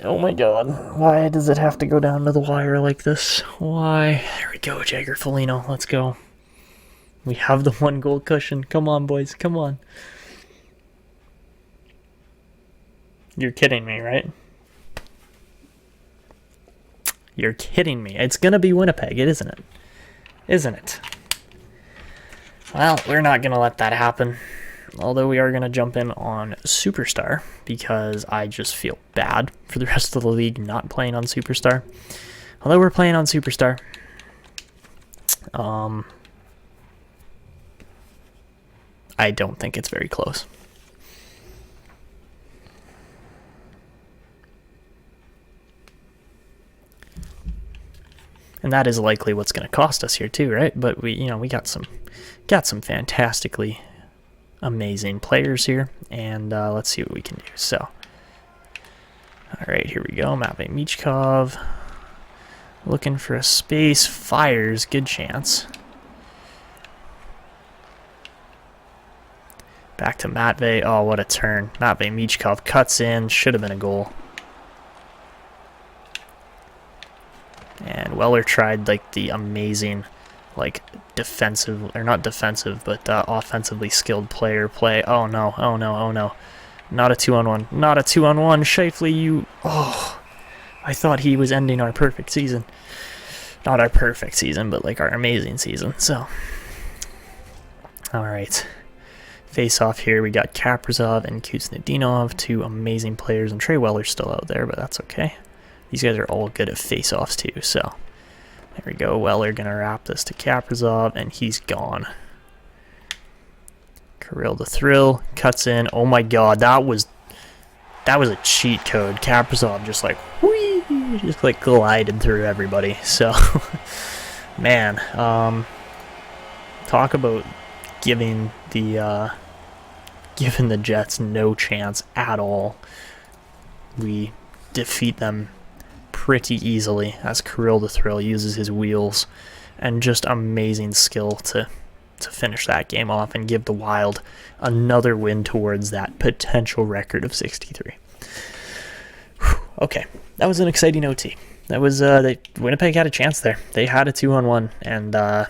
Oh my god, why does it have to go down to the wire like this? Why? There we go, Jagger Foligno, let's go. We have the 1 goal cushion. Come on, boys, come on. You're kidding me, right? You're kidding me. It's going to be Winnipeg, isn't it? Isn't it? Well, we're not going to let that happen. Although we are going to jump in on Superstar because I just feel bad for the rest of the league not playing on Superstar. Although we're playing on Superstar. I don't think it's very close. And that is likely what's going to cost us here too, right? But we got some fantastically amazing players here, and let's see what we can do. So, all right, here we go. Matvei Michkov looking for a space, fires, good chance. Back to Matvei. Oh, what a turn! Matvei Michkov cuts in, should have been a goal. And Weller tried like the amazing, like defensive, or not defensive, but offensively skilled player play. Oh no, oh no, oh no. Not a 2-on-1, not a 2-on-1. Shifley, you, oh, I thought he was ending our perfect season. Not our perfect season, but like our amazing season, so. All right. Face off here, we got Kaprizov and Kuznetsov, two amazing players, and Trey Weller's still out there, but that's okay. These guys are all good at face-offs too, so there we go. Weller gonna wrap this to Kaprizov, and he's gone. Kirill the Thrill cuts in. Oh my god, that was a cheat code. Kaprizov just like whee, just like glided through everybody. So man, talk about giving the Jets no chance at all. We defeat them pretty easily as Kirill the Thrill uses his wheels and just amazing skill to finish that game off and give the Wild another win towards that potential record of 63. Whew, okay, that was an exciting OT. That was Winnipeg had a chance there. They had a 2-on-1 and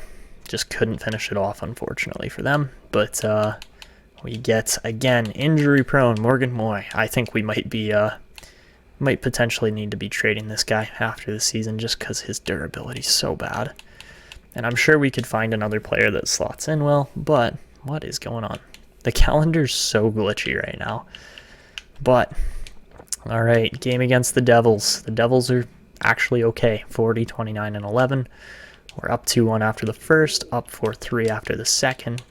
just couldn't finish it off, unfortunately for them. But we get again injury prone Morgan Moy. I think we might potentially need to be trading this guy after the season just because his durability is so bad. And I'm sure we could find another player that slots in well, but what is going on? The calendar's so glitchy right now. But, all right, game against the Devils. The Devils are actually okay, 40, 29, and 11. We're up 2-1 after the first, up 4-3 after the second.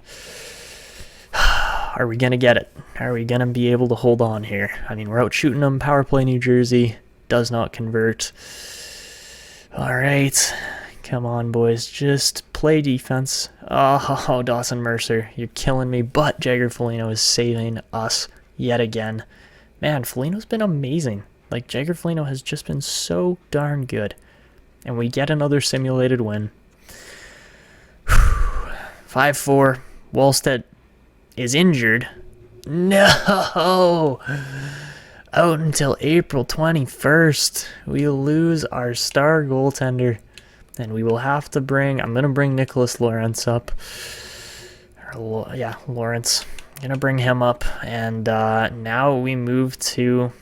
Are we going to get it? Are we going to be able to hold on here? I mean, we're out shooting them. Power play New Jersey does not convert. All right. Come on, boys. Just play defense. Oh, Dawson Mercer, you're killing me. But Jagger Foligno is saving us yet again. Man, Foligno's been amazing. Like, Jagger Foligno has just been so darn good. And we get another simulated win. 5-4. Wallstedt is injured. No! Out until April 21st. We lose our star goaltender. And we will have to bring... I'm going to bring Nicholas Lawrence up. Lawrence. I'm going to bring him up. And now we move to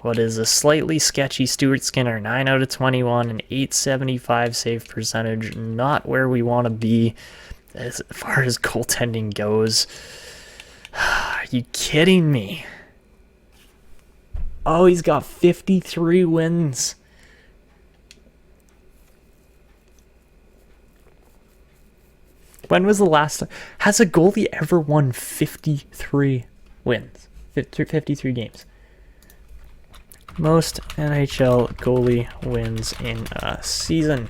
what is a slightly sketchy Stuart Skinner. 9 out of 21, an 875 save percentage. Not where we want to be as far as goaltending goes. Are you kidding me? Oh, he's got 53 wins. When was the last time? Has a goalie ever won 53 wins? 53 games. Most NHL goalie wins in a season.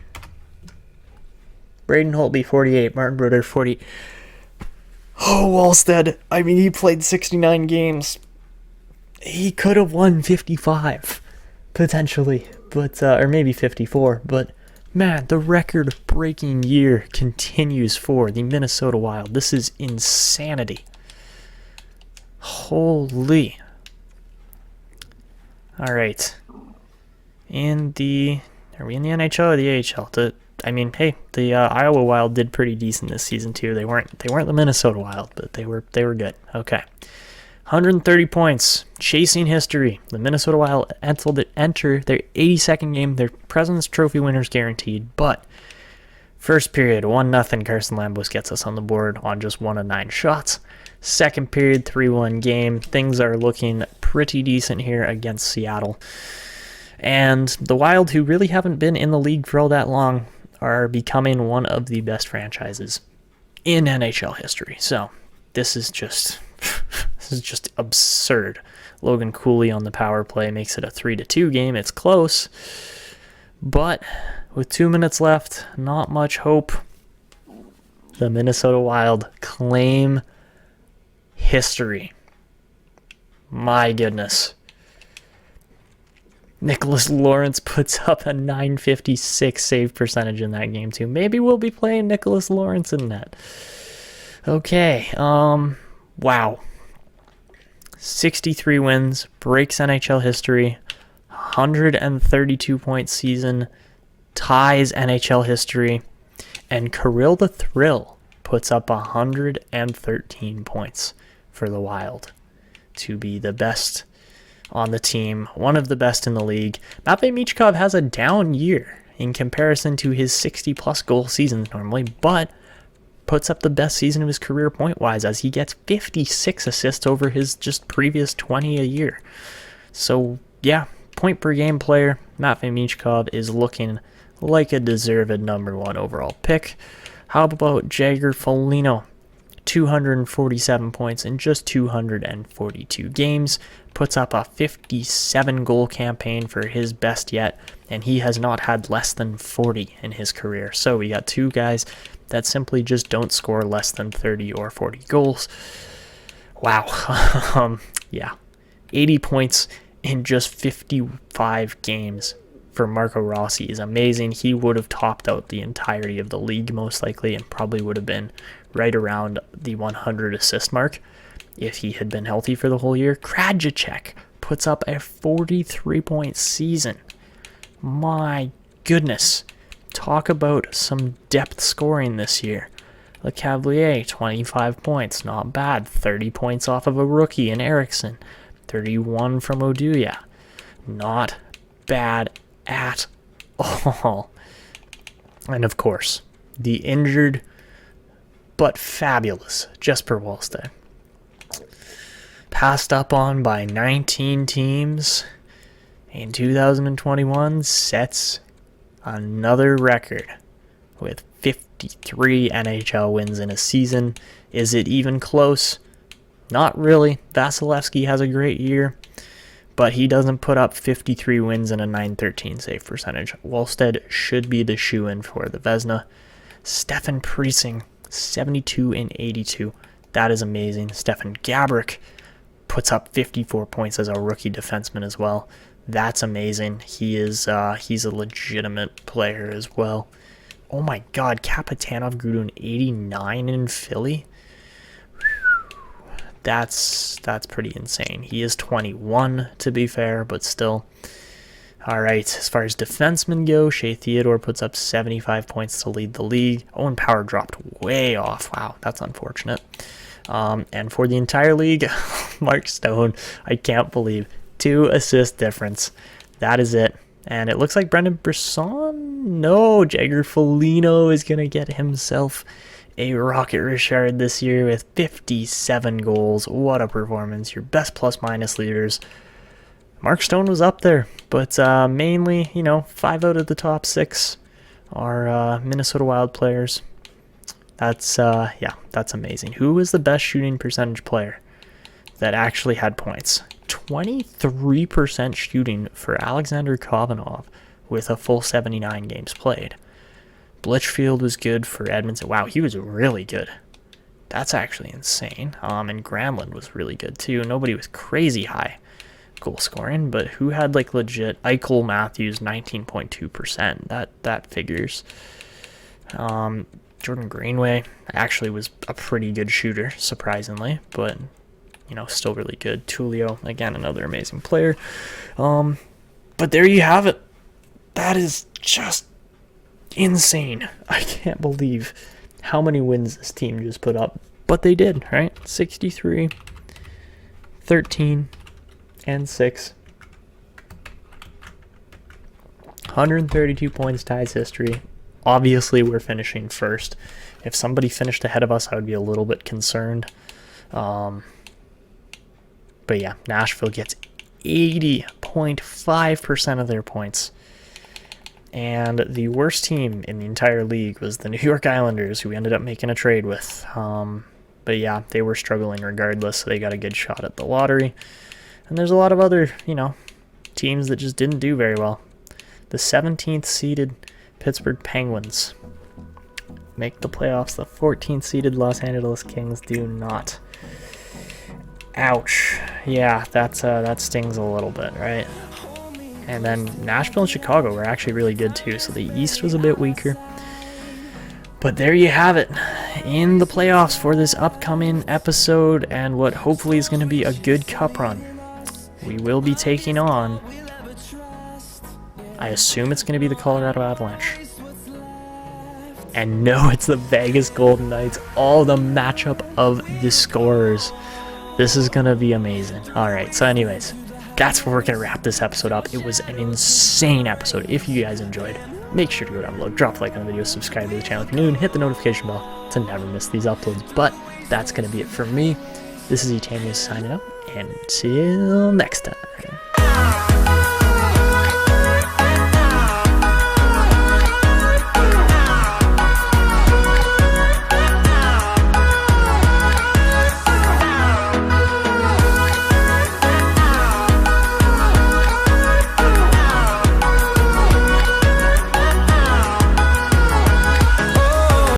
Braden Holtby, 48. Martin Brodeur, 40. Oh, Wallstedt. I mean, he played 69 games. He could have won 55, potentially. But, or maybe 54. But, man, the record-breaking year continues for the Minnesota Wild. This is insanity. Holy. All right. Are we in the NHL or the AHL? I mean, hey, the Iowa Wild did pretty decent this season too. They weren't the Minnesota Wild, but they were good. Okay. 130 points, chasing history. The Minnesota Wild enter their 82nd game. Their President's Trophy winners guaranteed. But first period, 1-0. Carson Lambos gets us on the board on just 1 of 9 shots. Second period, 3-1 game. Things are looking pretty decent here against Seattle. And the Wild, who really haven't been in the league for all that long, are becoming one of the best franchises in NHL history. So this is just absurd. Logan Cooley on the power play makes it a 3-2 game. It's close, but with 2 minutes left, not much hope. The Minnesota Wild claim history. My goodness. Nicholas Lawrence puts up a .956 save percentage in that game too. Maybe we'll be playing Nicholas Lawrence in net. Okay, wow. 63 wins, breaks NHL history, 132-point season, ties NHL history, and Kirill the Thrill puts up 113 points for the Wild to be the best on the team, one of the best in the league. Matvei Michkov has a down year in comparison to his 60-plus goal seasons normally, but puts up the best season of his career point-wise as he gets 56 assists over his just previous 20 a year. So, yeah, point-per-game player, Matvei Michkov is looking like a deserved number 1 overall pick. How about Jagger Foligno? 247 points in just 242 games, puts up a 57-goal campaign for his best yet, and he has not had less than 40 in his career. So we got 2 guys that simply just don't score less than 30 or 40 goals. Wow. Yeah. 80 points in just 55 games for Marco Rossi is amazing. He would have topped out the entirety of the league most likely and probably would have been right around the 100 assist mark if he had been healthy for the whole year. Krajicek puts up a 43-point season. My goodness. Talk about some depth scoring this year. LeCavalier, 25 points. Not bad. 30 points off of a rookie in Eriksson. 31 from Oduya. Not bad at all. And of course, the injured but fabulous Jesper Wallstedt. Passed up on by 19 teams in 2021, sets another record with 53 NHL wins in a season. Is it even close? Not really. Vasilevsky has a great year, but he doesn't put up 53 wins and a .913 save percentage. Wallstedt should be the shoo-in for the Vezina. Stefan Preissing, 72 and 82. That is amazing. Stefan Gabrick puts up 54 points as a rookie defenseman as well. That's amazing. He's a legitimate player as well. Oh my God, Kapitanov grew to an 89 in Philly. That's pretty insane. He is 21 to be fair, but still. All right, as far as defensemen go, Shea Theodore puts up 75 points to lead the league. Owen Power dropped way off. Wow, that's unfortunate. And for the entire league, Mark Stone, I can't believe, 2 assist difference. That is it. And it looks like Brendan Brisson, no, Jagger Foligno is going to get himself a Rocket Richard this year with 57 goals. What a performance. Your best plus-minus leaders. Mark Stone was up there, but mainly, 5 out of the top 6 are Minnesota Wild players. That's amazing. Who was the best shooting percentage player that actually had points? 23% shooting for Alexander Kovanov with a full 79 games played. Blitchfield was good for Edmonton. Wow, he was really good. That's actually insane. And Granlund was really good too. Nobody was crazy high goal scoring, but who had legit? Eichel Matthews, 19.2%. That figures. Jordan Greenway actually was a pretty good shooter, surprisingly, but still really good. Tullio, again, another amazing player. But there you have it. That is just insane. I can't believe how many wins this team just put up. But they did, right? 63, 13 and 6. 132 points ties history. Obviously, we're finishing first. If somebody finished ahead of us, I would be a little bit concerned. But yeah, Nashville gets 80.5% of their points. And the worst team in the entire league was the New York Islanders, who we ended up making a trade with. But yeah, they were struggling regardless, so they got a good shot at the lottery. And there's a lot of other, teams that just didn't do very well. The 17th seeded Pittsburgh Penguins make the playoffs. The 14th seeded Los Angeles Kings do not. Ouch. Yeah, that stings a little bit, right? And then Nashville and Chicago were actually really good too, so the East was a bit weaker. But there you have it. In the playoffs for this upcoming episode and what hopefully is going to be a good cup run, we will be taking on, I assume it's going to be the Colorado Avalanche. And no, it's the Vegas Golden Knights. All the matchup of the scorers. This is going to be amazing. Alright, so anyways, that's where we're going to wrap this episode up. It was an insane episode. If you guys enjoyed, make sure to go down below, drop a like on the video, subscribe to the channel if you're new, and hit the notification bell to never miss these uploads. But that's going to be it for me. This is Etanius signing up, and until next time.